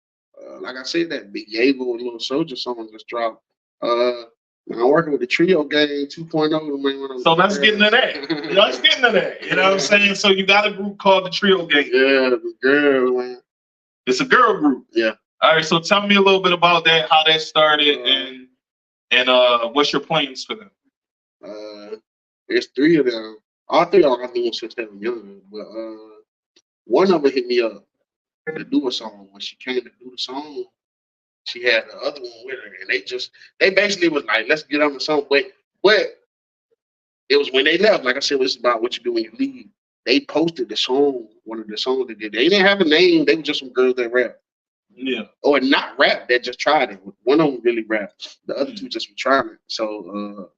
Like I said, that Big Yavo and Lil Soldier song just dropped. I'm working with the Trio Gang 2.0. Man, so let's get into that. Let's get into that. You know what I'm saying? So you got a group called the Trio Gang. Yeah, the girl, man. It's a girl group. Yeah. All right. So tell me a little bit about that, how that started, and what's your plans for them? There's 3 of them. All 3 of them I've known since they were young. But one of them hit me up to do a song. When she came to do the song, she had the other one with her, and they basically was like, let's get on the song. But it was when they left. Like I said, it's about what you do when you leave. They posted the song, one of the songs they did. They didn't have a name. They were just some girls that rap. Yeah. Or not rap, that just tried it. One of them really rapped. The other 2 just were trying it. So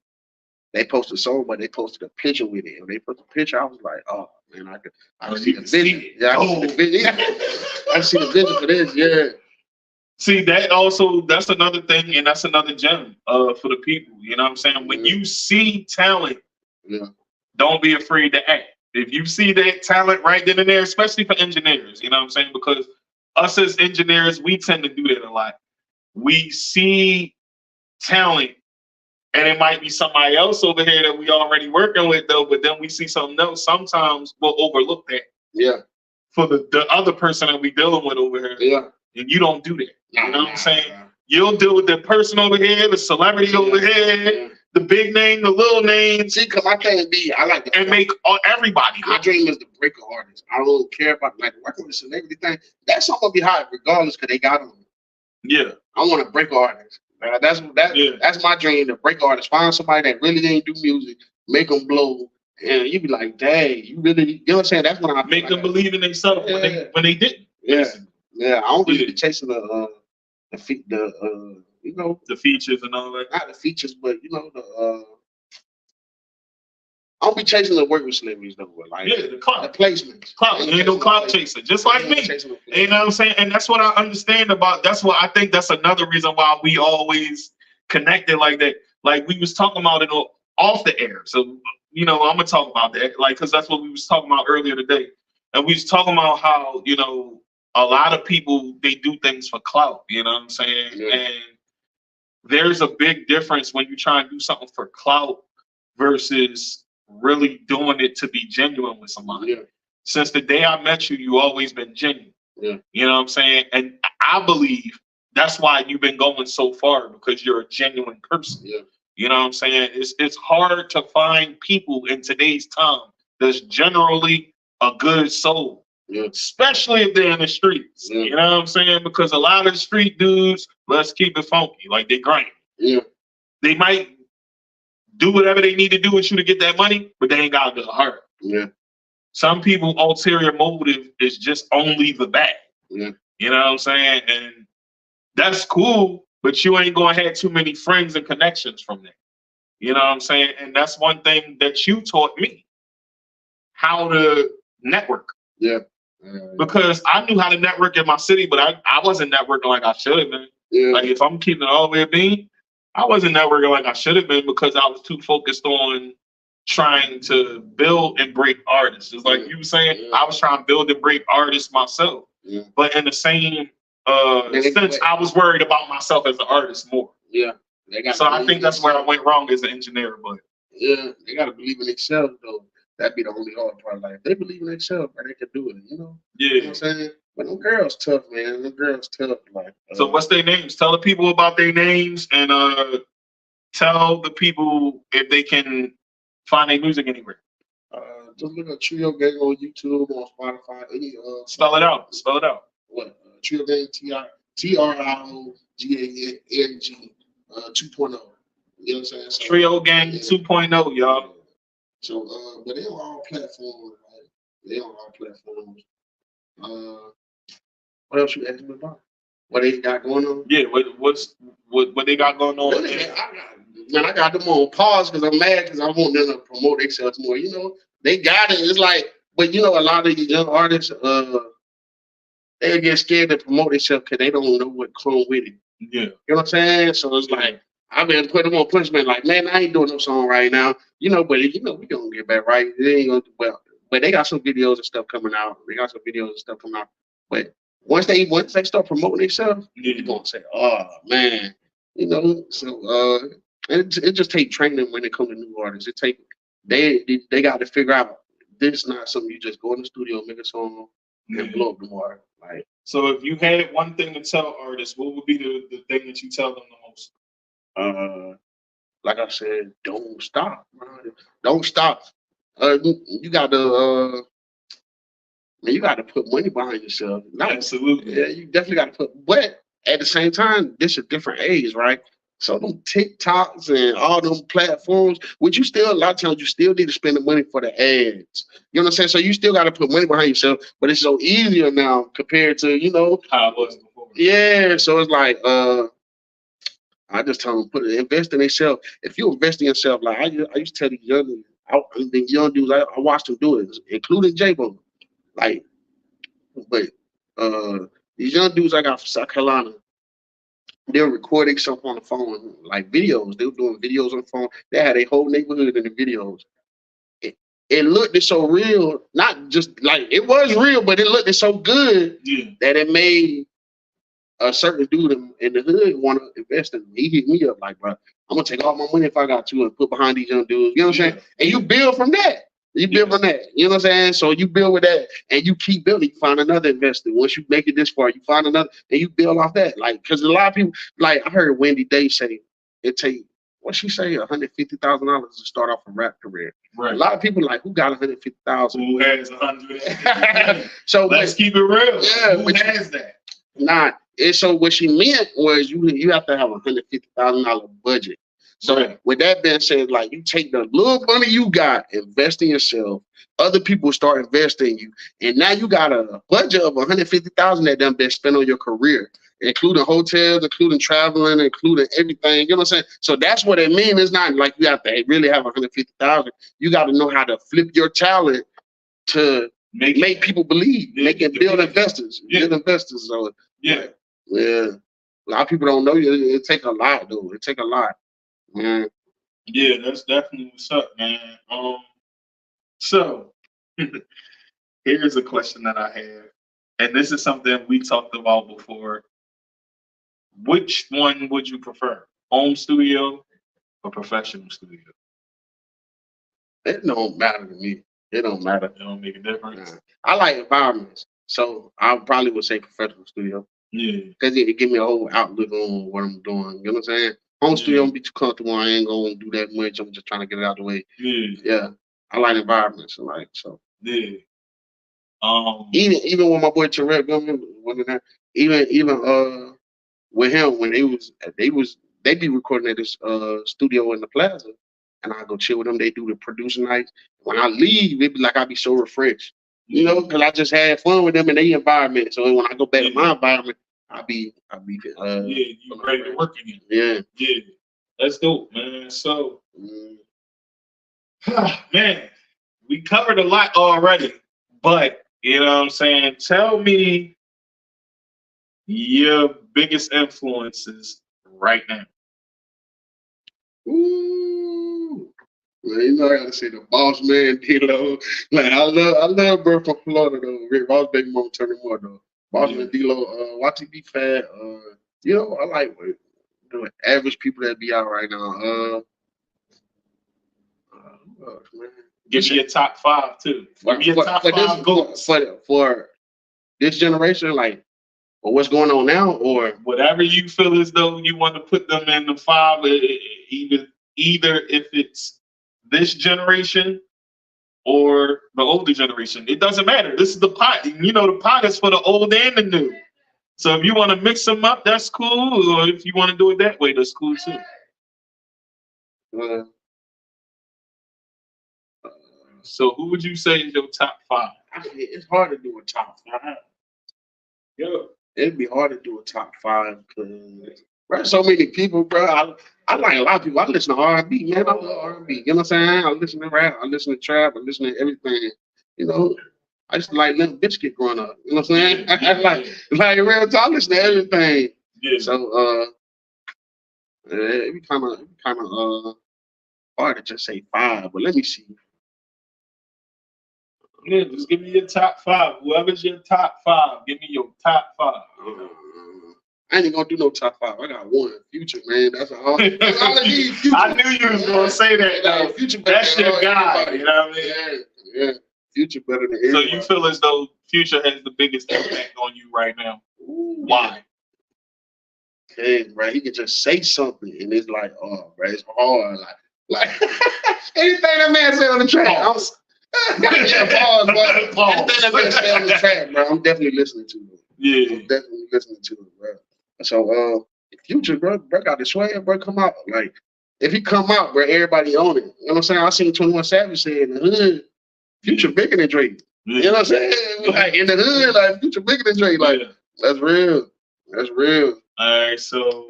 they posted a song, but they posted a picture with it. When they put the picture, I was like, oh man, I can see the vision. Yeah, I can see the vision. I can see the vision for this. Yeah. See, that's another thing, and that's another gem for the people. You know what I'm saying? When you see talent, don't be afraid to act. If you see that talent right then and there, especially for engineers, you know what I'm saying? Because us as engineers, we tend to do that a lot. We see talent, and it might be somebody else over here that we already working with, though, but then we see something else. Sometimes we'll overlook that. Yeah. For the other person that we dealing with over here. Yeah. And you don't do that. You know what I'm saying? You'll deal with the person over here, the celebrity over here, the big name, the little names. See, because I can't be, I like and make everybody. My dream is to break an artist. I don't care about like working with celebrity thing. That's not gonna be hot regardless because they got them. Yeah. I want to break an artist. That's my dream, to break an artist. Find somebody that really didn't do music, make them blow, and you be like, dang, you really, you know what I'm saying? That's when I make them believe in themselves when they didn't. Yeah. Yeah. I don't really be chasing the you know, the features and all that. Not the features, but you know, I don't be chasing the work with celebrities though. Like the clout, the placements. Clout, ain't no clout chaser, just like me. You know what I'm saying? And that's what I understand about. That's what I think. That's another reason why we always connected like that. Like we was talking about it off the air. So you know, I'm gonna talk about that, like, because that's what we was talking about earlier today. And we was talking about how, you know, a lot of people, they do things for clout. You know what I'm saying? Yeah. And there's a big difference when you try and do something for clout versus really doing it to be genuine with somebody. Yeah. Since the day I met you, you always been genuine. Yeah. You know what I'm saying? And I believe that's why you've been going so far, because you're a genuine person. Yeah. You know what I'm saying? It's hard to find people in today's time that's generally a good soul. Yeah. Especially if they're in the streets. Yeah. You know what I'm saying? Because a lot of the street dudes, let's keep it funky, like they grind. Yeah. They might do whatever they need to do with you to get that money, but they ain't got a good heart. Yeah. Some people ulterior motive is just only the bag. Yeah. You know what I'm saying? And that's cool, but you ain't gonna have too many friends and connections from that. You know what I'm saying? And that's one thing that you taught me, how to network. Yeah. Because I knew how to network in my city, but I wasn't networking like I should have been. Yeah. Like if I'm keeping it all the way being, I wasn't networking like I should have been because I was too focused on trying to build and break artists. It's like you were saying, I was trying to build and break artists myself. Yeah. But in the same sense, I was worried about myself as an artist more. Yeah. So I think that's where I went wrong as an engineer. But yeah, they gotta believe in themselves though. That'd be the only hard part. Like if they believe in themselves, they can do it, you know? Yeah. You know what I'm saying? But them girls tough, man. Them girls tough. Like so what's their names? Tell the people about their names and tell the people if they can find their music anywhere. Just look at Trio Gang on YouTube, on Spotify. Any spell it out. Spell it out. What? Trio Gang, TRIOGANG 2.0. You know what I'm saying? So, Trio Gang 2.0, y'all. So, but they're on all platforms. Right? They're on all platforms. What else you asking me about? What they got going on? Yeah, what they got going on? I got them on pause because I'm mad because I want them to promote themselves more. You know, they got it. It's like, but you know, a lot of these young artists, they get scared to promote themselves because they don't know what come with it. Yeah. You know what I'm saying? So it's like, I've been putting them on punishment. Like, man, I ain't doing no song right now. You know, but you know, we gonna get back right. They ain't gonna do well. But they got some videos and stuff coming out. But once they start promoting themselves, you're gonna say, oh man, you know. So it just take training when it comes to new artists. They got to figure out this is not something you just go in the studio, make a song, and blow up the market. Like, so if you had one thing to tell artists, what would be the thing that you tell them the most? Like I said, don't stop. Don't stop. You got to put money behind yourself. Absolutely. Yeah, you definitely got to put. But at the same time, this is a different age, right? So them TikToks and all them platforms, which you still, a lot of times you still need to spend the money for the ads. You know what I'm saying? So you still got to put money behind yourself, but it's so easier now compared to, you know, how it was before. Yeah, so it's like, I just tell them invest in themselves. If you invest in yourself, like I used to tell these young dudes, I watched them do it, including JBo. Like, but these young dudes I got from South Carolina, they're recording stuff on the phone, like videos. They were doing videos on the phone. They had a whole neighborhood in the videos. It looked so real, not just like it was real, but it looked so good that it made a certain dude in the hood want to invest in me. He hit me up like, bro, I'm gonna take all my money if I got to and put behind these young dudes. You know what I'm saying? And you build from that. You build from that. You know what I'm saying? So you build with that and you keep building. You find another investor. Once you make it this far, you find another and you build off that. Like, because a lot of people, like I heard Wendy Day say, it take what she say, $150,000 to start off a rap career. Right. A lot of people like, who got $150,000? Who has 100? So let's keep it real. Yeah, who has that? Nah. And so what she meant was you have to have $150,000 budget. So with that being said, like you take the little money you got, invest in yourself. Other people start investing in you, and now you got a budget of $150,000 that done been spent on your career, including hotels, including traveling, including everything. You know what I'm saying? So that's what it means. It's not like you have to really have $150,000. You got to know how to flip your talent to make people believe, build investors, build investors. So yeah. A lot of people don't know you. It take a lot, though. It take a lot. Man. Yeah, that's definitely what's up, man. So here's a question that I have, and this is something we talked about before. Which one would you prefer, home studio or professional studio? It don't matter to me. It don't matter. It don't make a difference. I like environments, so I probably would say professional studio. Yeah, because it give me a whole outlook on what I'm doing. You know what I'm saying? Home studio don't be too comfortable. I ain't gonna do that much. I'm just trying to get it out of the way. Yeah. I like environments, like so. Yeah. Even when my boy Terrell wasn't there, even with him when they be recording at this studio in the plaza, and I go chill with them. They do the producer nights. When I leave, it be like I be so refreshed, you know, because I just had fun with them in their environment. So when I go back to my environment, I be you ready to work again. Yeah. That's dope, man. So man, we covered a lot already, but you know what I'm saying? Tell me your biggest influences right now. Ooh. Well, you know I gotta say the boss man D-Lo. Like I love bro from Florida though. Rick Ross baby mama turning more though. Boss man D-Lo, YTB Fat, you know, I like the average people that be out right now. Man. Give me your top 5 too. For this generation, like, or what's going on now, or whatever you feel as though you want to put them in the 5, either if it's this generation or the older generation. It doesn't matter. This is the pot. You know, the pot is for the old and the new. So if you want to mix them up, that's cool. Or if you want to do it that way, that's cool too. So who would you say is your top 5? It's hard to do a top 5. Yeah, it'd be hard to do a top 5 because there's so many people, bro. I like a lot of people. I listen to R&B, man. I love R&B. You know what I'm saying? I listen to rap. I listen to trap. I listen to everything. You know, I just like letting bitch growing up. You know what I'm saying? like real talk. I listen to everything. Yeah. So it'd be kind of hard to just say 5, but let me see. Yeah, just give me your top 5. Whoever's your top 5, give me your top 5. I ain't gonna do no top 5. I got one. Future, man. That's all. That's all I need. Future. I knew you was gonna say that. Though. Future, that's your guy. You know what I mean? Yeah. Future better than everybody. So you feel as though Future has the biggest impact on you right now? Ooh, why? Hey, bro, he can just say something, and it's like, oh, bro, it's hard. Like anything that man say on the track. Pause, bro. Anything that man say on the track, bro. I'm definitely listening to it. Yeah, I'm definitely listening to it, bro. So, Future, bro got the swag, bro. Come out, like if he come out, bro, everybody on it. You know what I'm saying? I seen 21 Savage say in the hood, Future bigger than Drake. You know what I'm saying? Like in the hood, like Future bigger than Drake. Like that's real. That's real. All right, so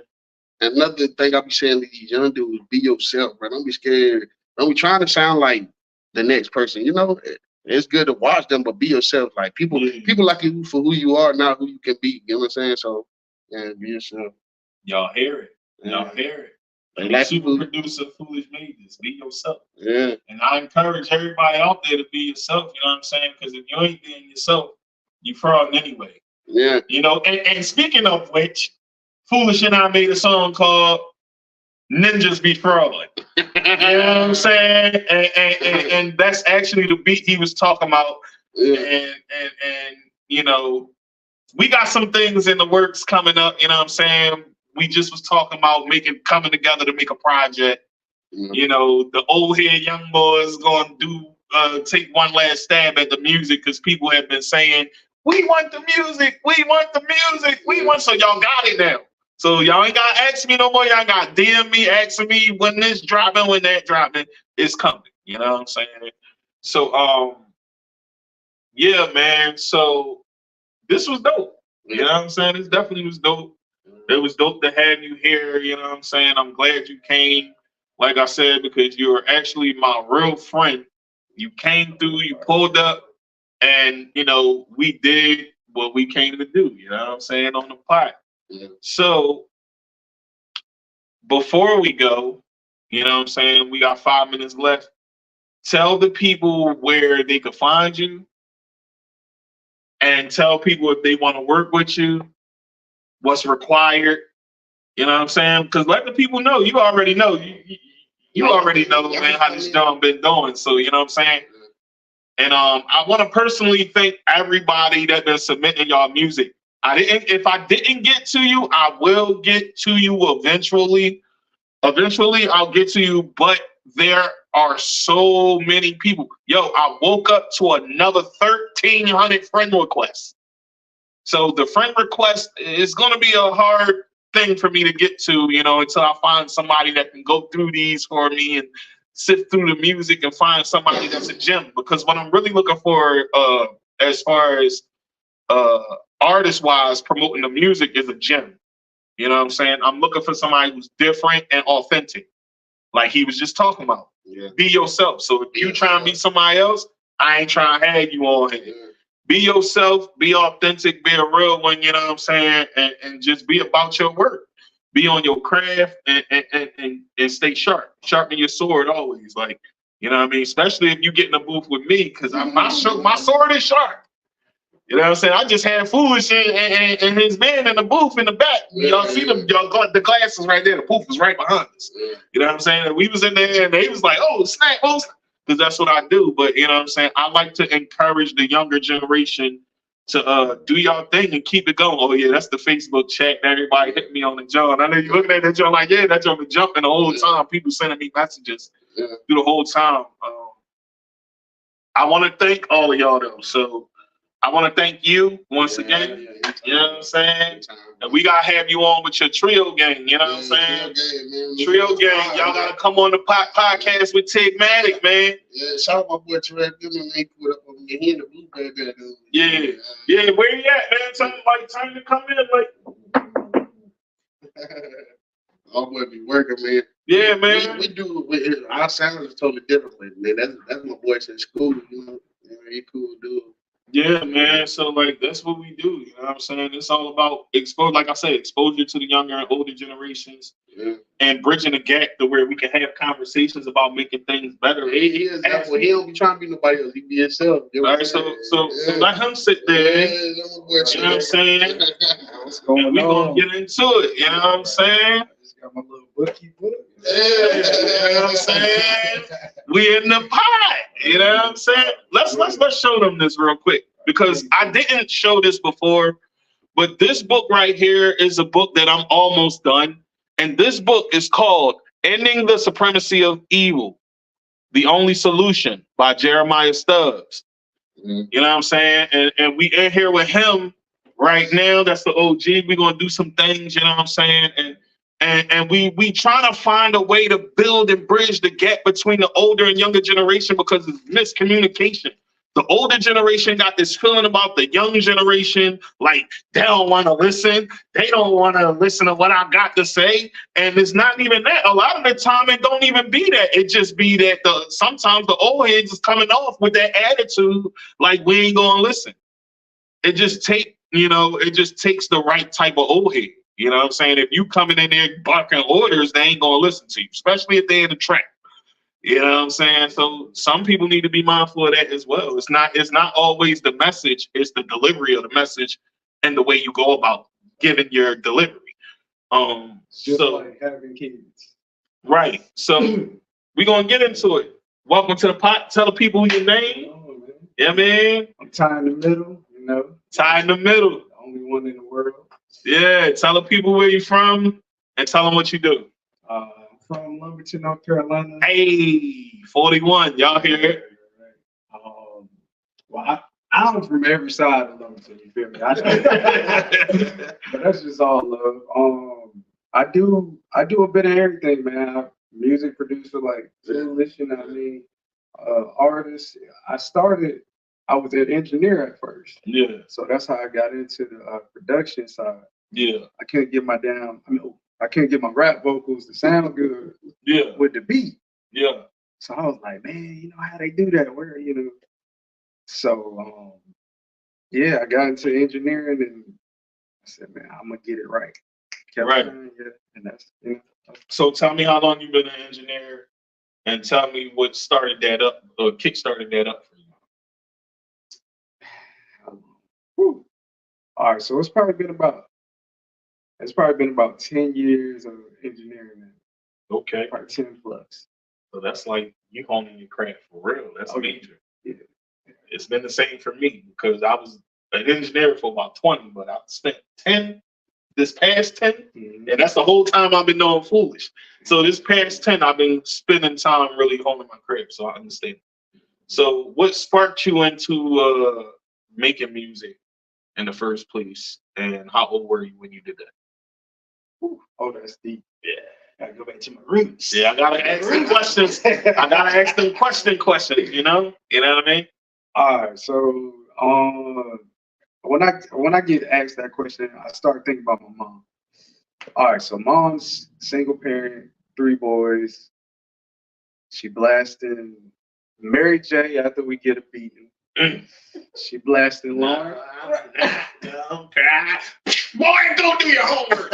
another thing I be saying to these young dudes, be yourself, bro. Don't be scared. Don't be trying to sound like the next person. You know, it's good to watch them, but be yourself. Like people like you for who you are, not who you can be. You know what I'm saying? So, yeah, be yourself. Y'all hear it. Y'all hear it. Like super producer Foolishmadedis, be yourself. Yeah. And I encourage everybody out there to be yourself. You know what I'm saying? Because if you ain't being yourself, you fraud anyway. Yeah. You know. And speaking of which, Foolish and I made a song called "Ninjas Be Fraud." You know what I'm saying? And that's actually the beat he was talking about. Yeah. And you know, we got some things in the works coming up. You know what I'm saying? we just was talking about coming together to make a project. You know, the old head young boys gonna take one last stab at the music because people have been saying, we want the music, we want the music, we want, so y'all got it now. So y'all ain't gotta ask me no more. Y'all gotta DM me, asking me when this dropping, when that dropping. It's coming. You know what I'm saying? So yeah, man. So this was dope. You know what I'm saying? This definitely was dope. It was dope to have you here. You know what I'm saying? I'm glad you came. Like I said, because you're actually my real friend. You came through, you pulled up, and, you know, we did what we came to do, you know what I'm saying, on the pot. Yeah. So before we go, you know what I'm saying, we got 5 minutes left. Tell the people where they could find you, and tell people if they want to work with you, what's required. You know what I'm saying? Because let the people know. You already know. You already know, man, how this job been doing. So, you know what I'm saying? And I want to personally thank everybody that been submitting y'all music. If I didn't get to you, I will get to you eventually. Eventually, I'll get to you, but there are so many people. Yo, I woke up to another 1,300 friend requests. So the friend request is going to be a hard thing for me to get to, you know, until I find somebody that can go through these for me and sift through the music and find somebody that's a gem. Because what I'm really looking for, as far as artist-wise, promoting the music is a gem. You know what I'm saying? I'm looking for somebody who's different and authentic, like he was just talking about. Yeah. Be yourself. So if you try and be somebody else, I ain't trying to have you on here. Yeah. Be yourself, be authentic, be a real one, you know what I'm saying? And just be about your work. Be on your craft and stay sharp. Sharpen your sword always. Like, you know what I mean? Especially if you get in the booth with me, because my sword is sharp. You know what I'm saying? I just had Foolish and his man in the booth in the back. Y'all see them, y'all got the glasses right there. The booth was right behind us. You know what I'm saying? And we was in there and they was like, oh, snap, because that's what I do. But you know what I'm saying? I like to encourage the younger generation to do y'all thing and keep it going. Oh yeah, that's the Facebook chat. Everybody hit me on the joint. I know you looking at that joint like, yeah, that joint been jumping the whole time. People sending me messages through the whole time. I want to thank all of y'all though. So I want to thank you once again. You know what I'm saying? And we got to have you on with your trio gang. You know what I'm saying? Trio gang. Y'all got to come on the Pot Podcast with Tigmatic, man. Yeah, shout out my boy Terrell Goodman. They put up on me here in the blue bag there. Yeah. Yeah, where you at, man? Time to come in. Like, our boy be working, man. Yeah, man. We do. Our sound is totally different, man. That's my boy since school. You know, he cool dude. Yeah, man. So like that's what we do. You know what I'm saying? It's all about like I said, exposure to the younger and older generations, and bridging the gap to where we can have conversations about making things better. He don't be trying to be nobody else. He be himself. All right, so let him sit there. You know what I'm saying? And we gonna get into it. You know what I'm saying? Got my little bookie book. Yeah, you know what I'm saying? We in the pot. You know what I'm saying? Let's show them this real quick, because I didn't show this before, but this book right here is a book that I'm almost done. And this book is called Ending the Supremacy of Evil, The Only Solution by Jeremiah Stubbs. You know what I'm saying? And we in here with him right now. That's the OG. We're gonna do some things, you know what I'm saying? And we trying to find a way to build and bridge the gap between the older and younger generation, because it's miscommunication. The older generation got this feeling about the young generation, like they don't want to listen. They don't want to listen to what I got to say. And it's not even that. A lot of the time, it don't even be that. It just be that sometimes the old heads is coming off with that attitude, like we ain't gonna listen. It just takes the right type of old head. You know what I'm saying? If you coming in there barking orders, they ain't gonna listen to you, especially if they're in the trap. You know what I'm saying? So some people need to be mindful of that as well. It's not always the message, it's the delivery of the message and the way you go about giving your delivery. Just like having kids. Right. So we're gonna get into it. Welcome to the pot. Tell the people your name. Oh, man. Yeah, man. I'm Ty in the middle, you know. Ty in the middle. The only one in the world. Yeah, tell the people where you from and tell them what you do. From Lumberton, North Carolina. Hey, 41, y'all hear it? Well, I'm from every side of Lumberton. You feel me? But that's just all love. I do a bit of everything, man. I'm music producer, like Foolish, you know what I mean? Artist. I was an engineer at first. Yeah. So that's how I got into the production side. Yeah. I couldn't get I couldn't get my rap vocals to sound good with the beat. Yeah. So I was like, man, you know how they do that? Where, you know? So, yeah, I got into engineering and I said, man, I'm going to get it right. Right. And that's, you know. So tell me how long you've been an engineer and tell me what started that up or kick-started that up for you. Whew. All right, so it's probably been about 10 years of engineering now. Okay. Probably 10 plus. So that's like you honing your craft for real. That's major. Yeah. It's been the same for me because I was an engineer for about 20, but I spent 10, this past 10, and that's the whole time I've been knowing Foolish. So this past 10, I've been spending time really honing my craft, so I understand. So what sparked you into making music in the first place, and how old were you when you did that? Oh, that's deep. Yeah. Gotta go back to my roots. Yeah, I gotta ask them questions. I gotta ask them questions, you know? You know what I mean? All right, so when I get asked that question, I start thinking about my mom. All right, so mom's single parent, 3 boys. She blasting Mary J after we get a beating. She blasting Lauren. Okay. Boy, go do your homework.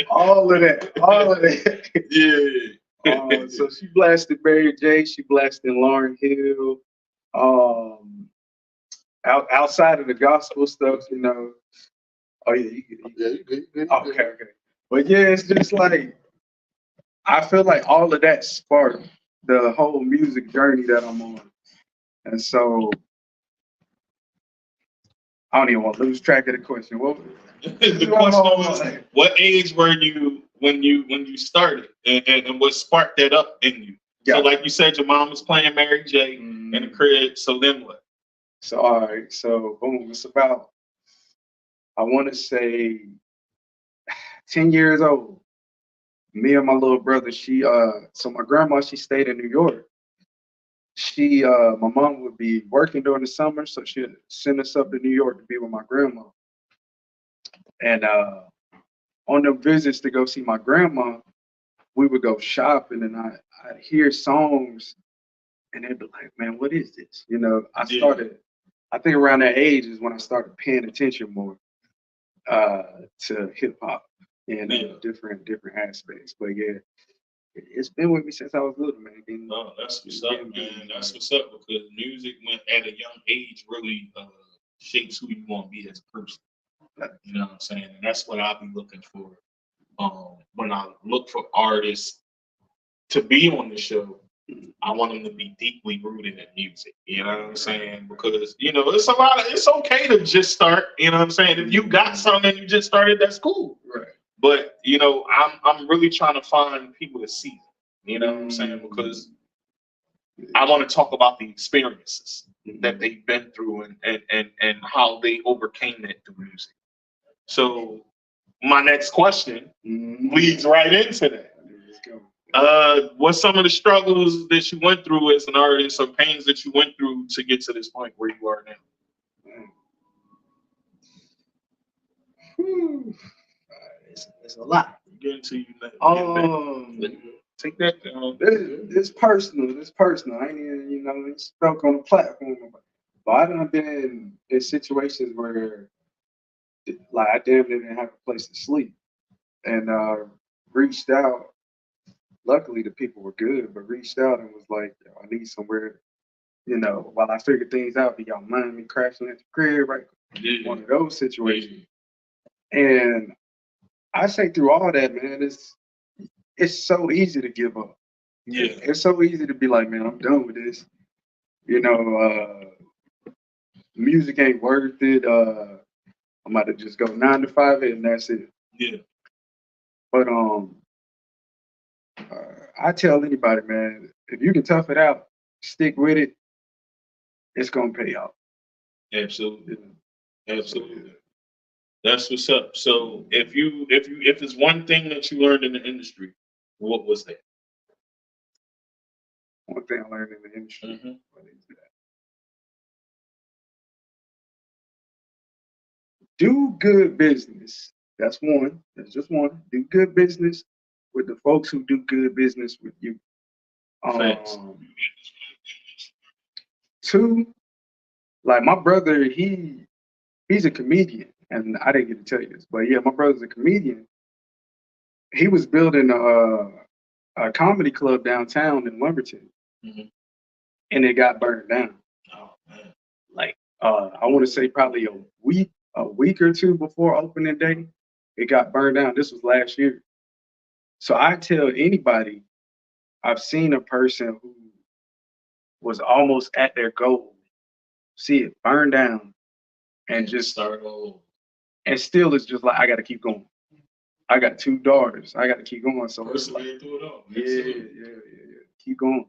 all of that. Yeah. So she blasted Mary J. She blasted Lauryn Hill. Outside of the gospel stuff, you know. Oh yeah, you good. Okay. But yeah, it's just like I feel like all of that sparked the whole music journey that I'm on, and so I don't even want to lose track of the question. The question was, what age were you when you started, and what sparked that up in you? Yeah. So like you said, your mom was playing Mary J. in the crib. So then what? So all right, so boom, it's about, I want to say 10 years old. Me and my little brother, so my grandma, she stayed in New York. My mom would be working during the summer, so she'd send us up to New York to be with my grandma. And on the visits to go see my grandma, we would go shopping, and I'd hear songs, and they'd be like, man, what is this? You know, I think around that age is when I started paying attention more to hip hop and different aspects. But yeah, it's been with me since I was little, man. No, that's what's up, man. That's what's up, because music, when at a young age, really shapes who you want to be as a person. You know what I'm saying? And that's what I'll be looking for when I look for artists to be on the show. I want them to be deeply rooted in music. You know what I'm saying? Because, you know, it's okay to just start. You know what I'm saying? If you got something and you just started, that's cool. Right. But, you know, I'm really trying to find people to see. You know what I'm saying? Because I want to talk about the experiences that they've been through and how they overcame that through music. So my next question leads right into that. What's some of the struggles that you went through as an artist, or pains that you went through to get to this point where you are now? It's a lot. Get into you now. Take that down. It's personal. I ain't even, you know, it's stuck on the platform. But I done been in situations where, like, I damn near didn't have a place to sleep, and reached out. Luckily, the people were good, but reached out and was like, yo, I need somewhere, you know, while I figure things out, do y'all mind me crashing at the crib, right? Yeah. One of those situations. Yeah. And I say through all that, man, it's so easy to give up. Yeah. It's so easy to be like, man, I'm done with this. You know, music ain't worth it. I'm about to just go 9 to 5 and that's it. Yeah. But I tell anybody, man, if you can tough it out, stick with it, it's gonna pay off. Absolutely. Absolutely. That's what's up. So if it's one thing that you learned in the industry, what was that? One thing I learned in the industry. What is that? Do good business. That's one. That's just one. Do good business with the folks who do good business with you. Thanks. 2, like my brother, he's a comedian, and I didn't get to tell you this, but yeah, my brother's a comedian. He was building a comedy club downtown in Lumberton, and it got burned down. Oh man! Like I want to say probably a week or 2 before opening day, it got burned down. This was last year. So I tell anybody, I've seen a person who was almost at their goal, see it burn down, and just start over. And still, it's just like I got to keep going. I got 2 daughters. I got to keep going. So it's like, through it all. Yeah. Keep going.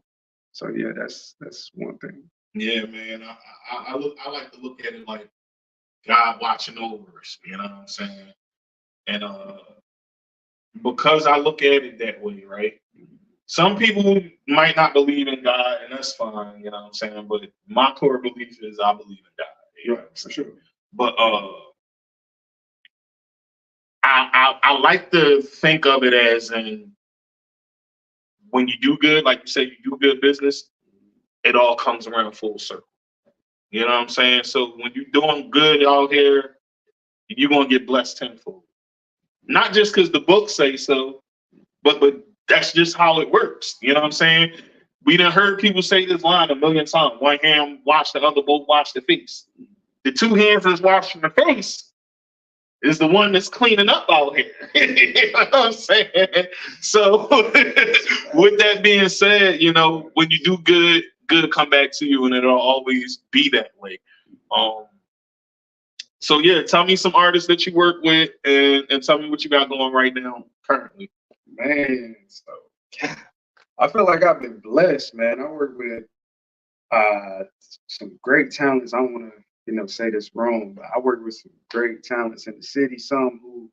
So yeah, that's one thing. Yeah, man. I like to look at it like God watching over us. You know what I'm saying? And because I look at it that way, right? Some people might not believe in God, and that's fine. You know what I'm saying? But my core belief is I believe in God. You know what I'm saying? For sure. But I like to think of it as in when you do good, like you said, you do good business, it all comes around full circle. You know what I'm saying? So when you're doing good out here, you're gonna get blessed tenfold. Not just because the books say so, but that's just how it works. You know what I'm saying? We done heard people say this line a million times. One hand wash the other, both wash the face. The 2 hands that's washing the face is the one that's cleaning up out here. You know what I'm saying? So with that being said, you know, when you do good come back to you, and it'll always be that way. So yeah, tell me some artists that you work with, and tell me what you got going right now currently. Man, so I feel like I've been blessed, man. I work with some great talents. I don't want to, say this wrong, but I work with some great talents in the city, some who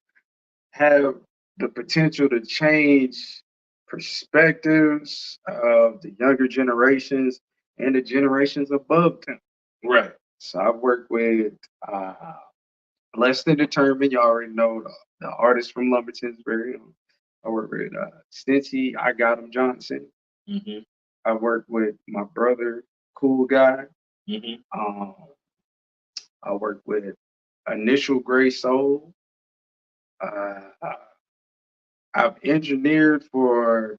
have the potential to change perspectives of the younger generations and the generations above them. Right. So I've worked with Blessed and Determined. You already know the artist from Lumberton's very own. I work with Stinty, I Got Him Johnson. I worked with my brother, Cool Guy. I worked with Initial Gray Soul. I've engineered for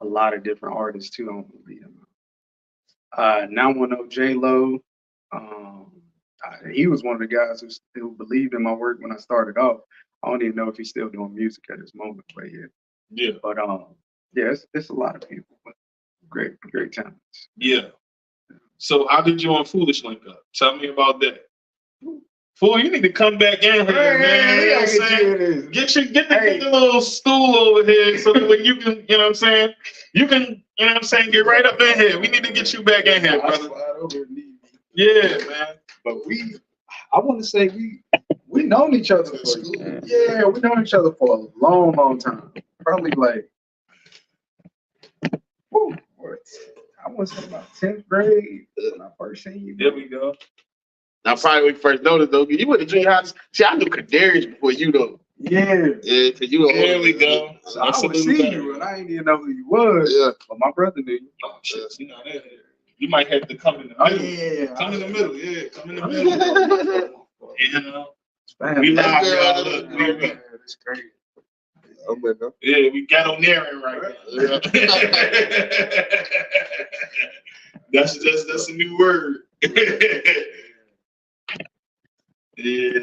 a lot of different artists too. I don't believe them. Now Lil JBo. He was one of the guys who believed in my work when I started off. I don't even know if he's still doing music at this moment, but yeah. Yeah. But yeah, it's a lot of people, but great talents. Yeah. So how did you and Foolish link up? Tell me about that. Fool, you need to come back in here, man. You know what I'm saying? Get the little stool over here so that when you can, you know what I'm saying? You can, you know what I'm saying, get right up in here. We need to get you back in here, brother. Yeah, man. But I want to say we known each other we known each other for a long time. Probably like, I want to say about 10th grade when I first seen you. There we go. Now, probably when you first noticed, though, you went to junior high. See, I knew Kadarius before you, though. Yeah. Yeah, because you were. There we go. So I would see you, and I didn't even know who you was. Yeah. But my brother knew you. Oh, shit. You know that. You might have to come in the middle. Yeah. Come in the middle. Yeah, come in the middle. You know? We live, y'all. Look, we right. That's great. I'm with them. Yeah, we got on there right now. That's a new word. Yeah,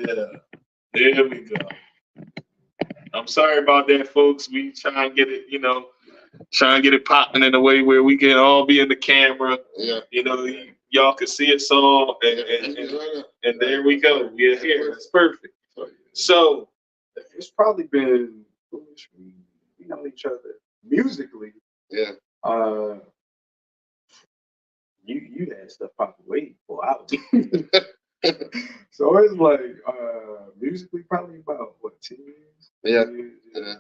there we go. I'm sorry about that, folks. We try and get it, popping in a way where we can all be in the camera. Yeah. Y'all can see us all, and there we go. We're here. That's perfect. So It's probably been foolish. We know each other musically. Yeah. You had stuff popping way before I was. So it's like musically probably about what 10 years. Yeah. 10 years, Yeah.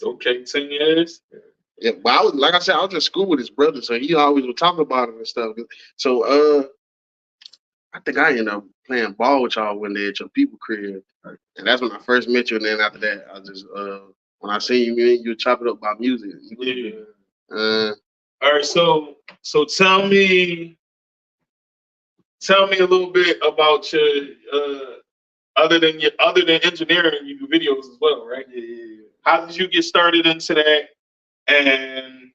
okay, 10 years. Yeah, but I was, like I said, I was in school with his brother, so he always would talk about it and stuff. So I think I ended up playing ball with y'all one day at your people crib, and that's when I first met you. And then after that, I just when I seen you, me and you were chopping up about music. Yeah. Uh, All right, so tell me a little bit about your other than engineering, you do videos as well, right? Yeah. How did you get started into that, and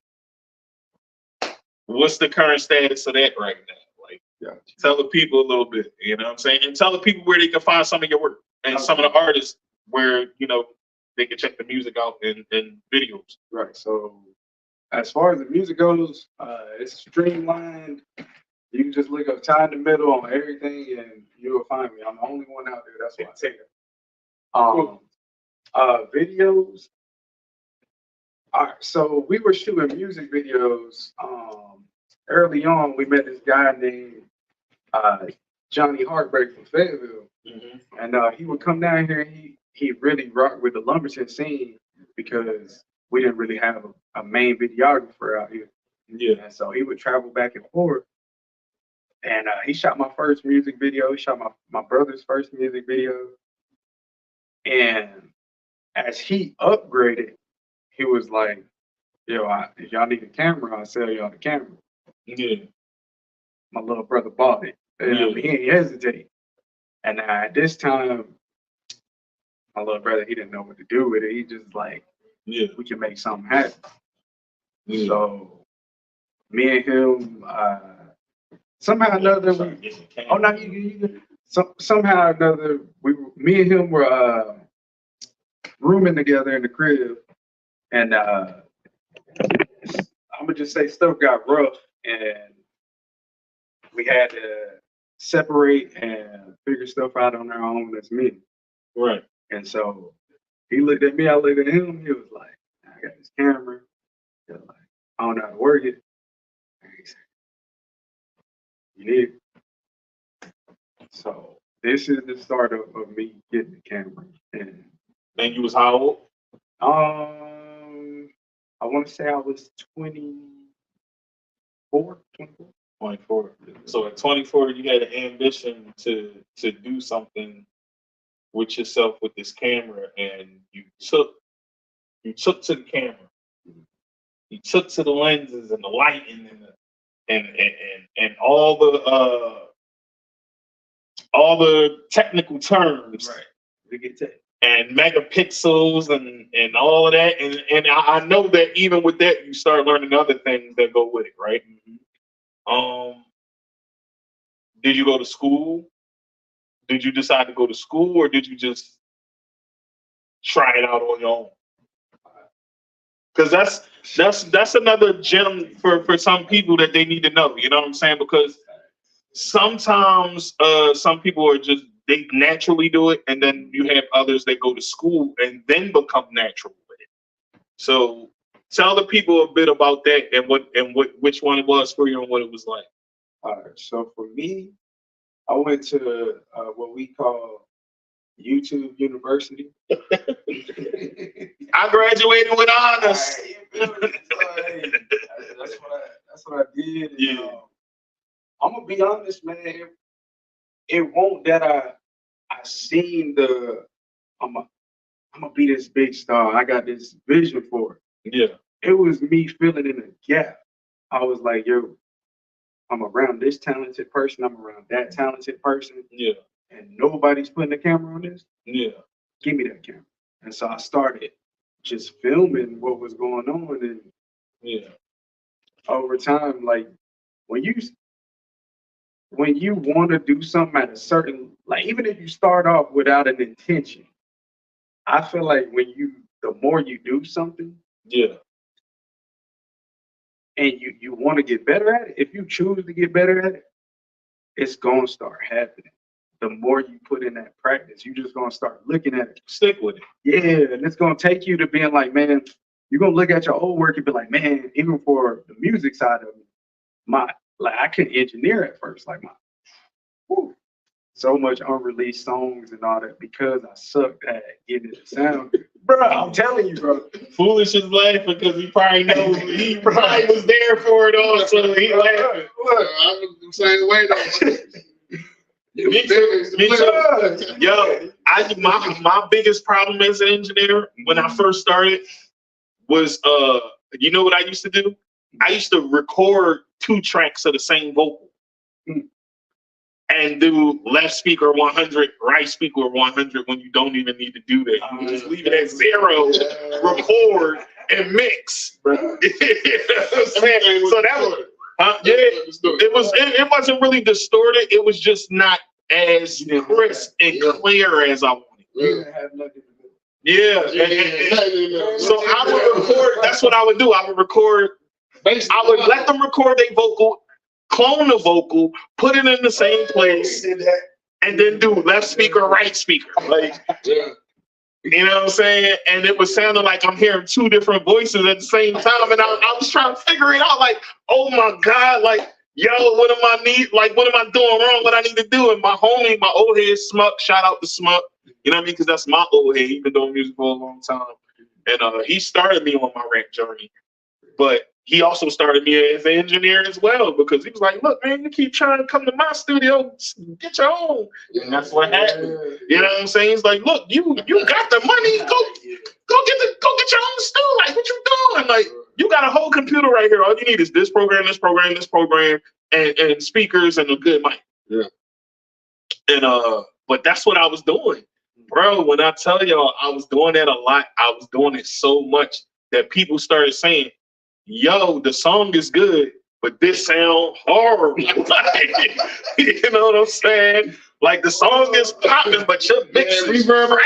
what's the current status of that right now? Like, Gotcha. tell the people a little bit, you know what I'm saying, and tell the people where they can find some of your work and some of the artists where they can check the music out and videos. Right. So as far as the music goes, it's streamlined. You can just look up Tie in the Middle on everything and you'll find me. I'm the only one out there. That's what I say. Videos. All right, so we were shooting music videos. Early on, we met this guy named Johnny Heartbreak from Fayetteville. Mm-hmm. And he would come down here and he really rocked with the Lumberton scene because we didn't really have a main videographer out here. Yeah. And so he would travel back and forth. And he shot my first music video. He shot my brother's first music video. And as he upgraded, he was like, yo, if y'all need a camera, I'll sell y'all the camera. Yeah. My little brother bought it. And he didn't hesitate. And at this time, my little brother, he didn't know what to do with it. He just like, we can make something happen. Yeah. So me and him, somehow or another, somehow or another, me and him were rooming together in the crib, and I'm gonna just say stuff got rough, and we had to separate and figure stuff out on our own as men. Right. And so he looked at me, I looked at him. He was like, "I got this camera. Like, I don't know how to work it." And he said, "You need it." So this is the start of me getting the camera. And you was how old? I want to say I was 24. 24. So at 24, you had an ambition to do something with yourself with this camera, and you took to the camera. You took to the lenses and the lighting and all the technical terms. Right. We get that. And megapixels and all of that. And I know that even with that, you start learning other things that go with it, right? Mm-hmm. Did you go to school? Did you decide to go to school, or did you just try it out on your own? Because that's another gem for some people that they need to know. You know what I'm saying? Because sometimes some people are just, they naturally do it, and then you have others that go to school and then become natural with it. So tell the people a bit about that and which one it was for you and what it was like. All right. So for me, I went to what we call YouTube University. I graduated with honors. That's what I did. And, yeah. I'm gonna be honest, man. It won't that I seen I'm gonna be this big star. I got this vision for it. Yeah. It was me filling in a gap. I was like, yo, I'm around this talented person. I'm around that talented person. Yeah. And nobody's putting a camera on this. Yeah. Give me that camera. And so I started just filming what was going on. And over time, like when you want to do something at a certain, like even if you start off without an intention, I feel like the more you do something, and you want to get better at it, if you choose to get better at it, it's gonna start happening. the more you put in that practice, you're just gonna start looking at it. Stick with it. Yeah, and it's gonna take you to being like, man, you're gonna look at your old work and be like, man, even for the music side of it, I couldn't engineer at first, like whew, so much unreleased songs and all that because I sucked at getting it to sound good. Bro, I'm telling you, bro. Foolish is laughing because he probably knows he probably was there for it all, so he laughing. Look, I was the same way though. Me too. Yo, my biggest problem as an engineer when I first started was you know what I used to do? I used to record 2 tracks of the same vocal and do left speaker 100, right speaker 100 when you don't even need to do that. You just leave it at 0, record, and mix. You know what I'm saying? So that was, it wasn't really distorted. It was just not as crisp and clear as I wanted. Yeah. So I would record. That's what I would do. I would record. I would let them record their vocal, clone the vocal, put it in the same place, and then do left speaker, right speaker. Like, you know what I'm saying? And it was sounding like I'm hearing 2 different voices at the same time. And I was trying to figure it out. Like, oh my God, like, yo, what am I doing wrong? What I need to do? And my homie, my old head Smuck, shout out to Smuck. You know what I mean? Because that's my old head. He's been doing music for a long time. And he started me on my rap journey. But he also started me as an engineer as well, because he was like, look, man, you keep trying to come to my studio, get your own. And that's what happened. You know what I'm saying? He's like, look, you got the money, go get your own studio. Like, what you doing? Like, you got a whole computer right here. All you need is this program, and speakers and a good mic. Yeah. And but that's what I was doing. Bro, when I tell y'all I was doing that a lot, I was doing it so much that people started saying, yo, the song is good, but this sound horrible. Like, you know what I'm saying? Like, the song is popping, but your mix is reverb.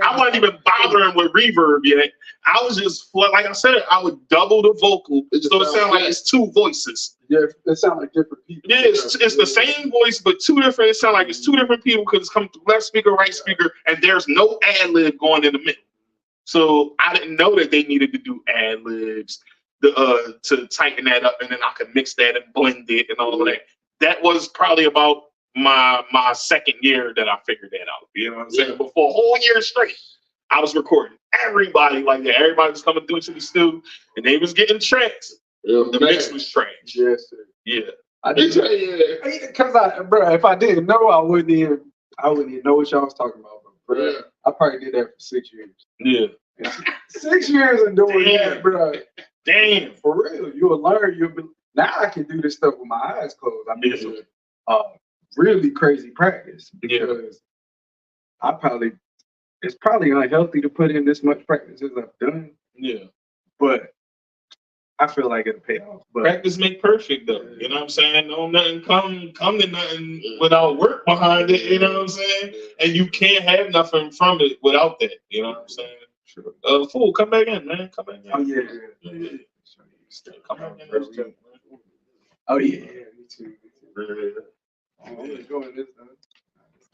I wasn't even bothering with reverb yet. I was just, like I said, I would double the vocal, so it sounds like it's 2 voices. Yeah, it sounds like different people. Yeah, it's the same voice, but 2 different. It sounds like it's 2 different people because it's coming through left speaker, right speaker, and there's no ad lib going in the middle. So I didn't know that they needed to do ad libs to tighten that up, and then I could mix that and blend it and all of that. That was probably about my second year that I figured that out. You know what I'm saying? But for a whole year straight, I was recording everybody like that. Everybody was coming through to the studio, and they was getting tracks. The mix was trash. Yes, sir. Yeah. I did. Because bro, if I didn't know, I wouldn't even know what y'all was talking about. But bro, I probably did that for 6 years. Yeah. 6 years of doing that, bro. Damn. For real, you'll learn. Now I can do this stuff with my eyes closed. I mean, it's really crazy practice because it's probably unhealthy to put in this much practice as I've done. Yeah. But I feel like it'll pay off. But practice make perfect, though. You know what I'm saying? No, nothing come to nothing without work behind it. You know what I'm saying? And you can't have nothing from it without that. You know what I'm saying? Sure. Fool, come back in, man. Come back in. Oh yeah. Come back in. Oh yeah. Me too.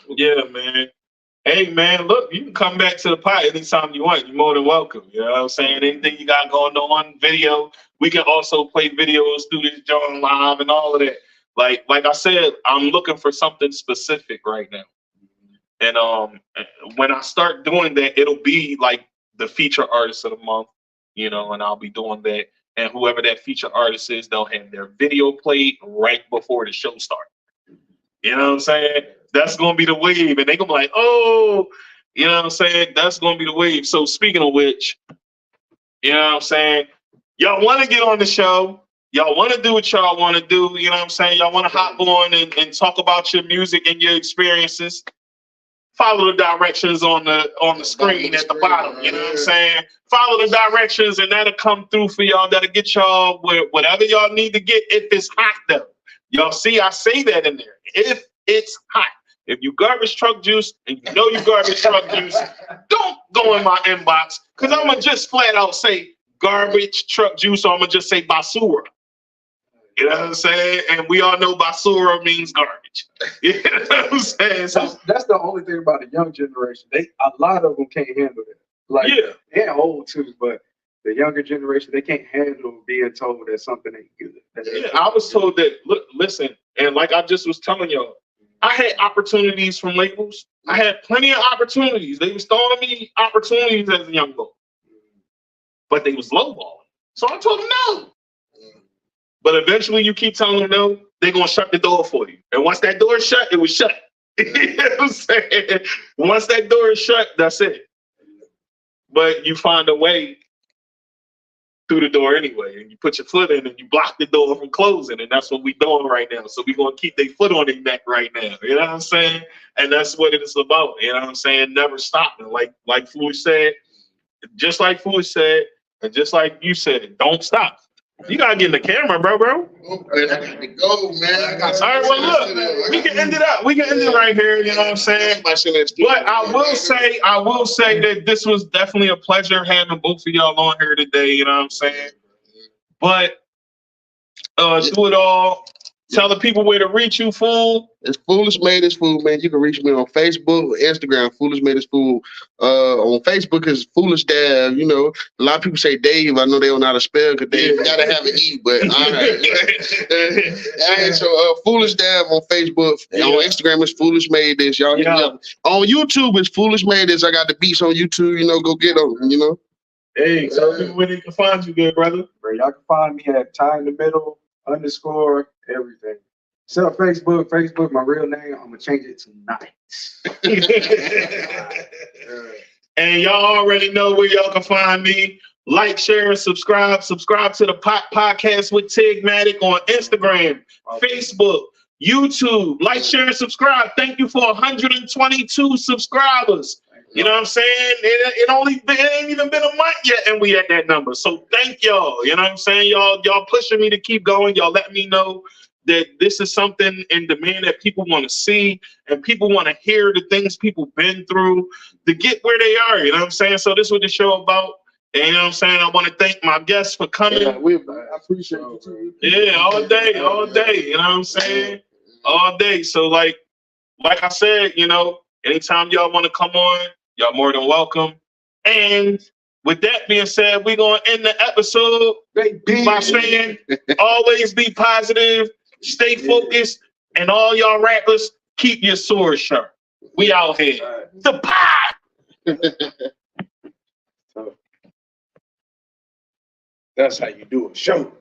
Yeah, man. Hey, man, look, you can come back to the pot anytime you want. You're more than welcome. You know what I'm saying? Anything you got going on video, we can also play videos through this joint live and all of that. Like I said, I'm looking for something specific right now. And when I start doing that, it'll be like the feature artist of the month, you know, and I'll be doing that. And whoever that feature artist is, they'll have their video played right before the show starts. You know what I'm saying? That's going to be the wave. And they're going to be like, oh, you know what I'm saying? That's going to be the wave. So speaking of which, you know what I'm saying? Y'all want to get on the show. Y'all want to do what y'all want to do. You know what I'm saying? Y'all want to hop on and talk about your music and your experiences. Follow the directions on the screen at the bottom. You know what I'm saying? Follow the directions and that'll come through for y'all. That'll get y'all whatever y'all need to get if it's hot though. Y'all see, I say that in there. If it's hot. If you garbage truck juice and you know you garbage truck juice, don't go in my inbox because I'm going to just flat out say garbage truck juice or I'm going to just say basura. You know what I'm saying? And we all know basura means garbage. age. You know what I'm saying? So That's the only thing about the young generation. A lot of them can't handle it. Like, they're old too, but the younger generation, they can't handle being told that something ain't good. I was told that, look, listen, and like I just was telling y'all, I had opportunities from labels. I had plenty of opportunities. They was throwing me opportunities as a young boy, but they was lowballing. So I told them no. But eventually you keep telling them no, they're going to shut the door for you. And once that door is shut, it was shut. You know what I'm saying? Once that door is shut, that's it. But you find a way through the door anyway, and you put your foot in and you block the door from closing, and that's what we're doing right now. So we're going to keep their foot on their neck right now. You know what I'm saying? And that's what it is about. You know what I'm saying? Never stopping. Like Foolish said, just like Foolish said, and just like you said, don't stop. You gotta get in the camera, bro. I got to go, man. All right, well, look, we can end it up. We can end it right here. You know what I'm saying? But I will say that this was definitely a pleasure having both of y'all on here today. You know what I'm saying? But through it all, tell the people where to reach you, fool. It's Foolishmadedis, fool, man. You can reach me on Facebook, Instagram, Foolishmadedis, fool. On Facebook is Foolish Dav. You know, a lot of people say Dave. I know they don't know how to spell because Dave gotta have an E, but all right. So Foolish Dav on Facebook. On Instagram is Foolishmadedis. Y'all hit me up. On YouTube is Foolishmadedis. I got the beats on YouTube. You know, go get them. You know. Hey, so people where they can find you, good brother. Bro, y'all can find me at Tie in the Middle _ everything. Except Facebook, my real name, I'm gonna change it tonight. And y'all already know where y'all can find me. Like, share, and subscribe. Subscribe to the Pot Podcast with Tigmatic on Instagram, Facebook, YouTube. Like, share, and subscribe. Thank you for 122 subscribers. You know what I'm saying? It ain't even been a month yet, and we at that number. So thank y'all. You know what I'm saying? Y'all pushing me to keep going. Y'all letting me know that this is something in demand that people want to see, and people want to hear the things people been through to get where they are. You know what I'm saying? So this is what the show about. And you know what I'm saying? I want to thank my guests for coming. Yeah, I appreciate you too. Yeah, all day. You know what I'm saying? All day. So like I said, you know, anytime y'all want to come on, y'all more than welcome. And with that being said, we're going to end the episode by saying, always be positive, stay focused, and all y'all rappers, keep your sword sharp. We out here. The pot! That's how you do a show.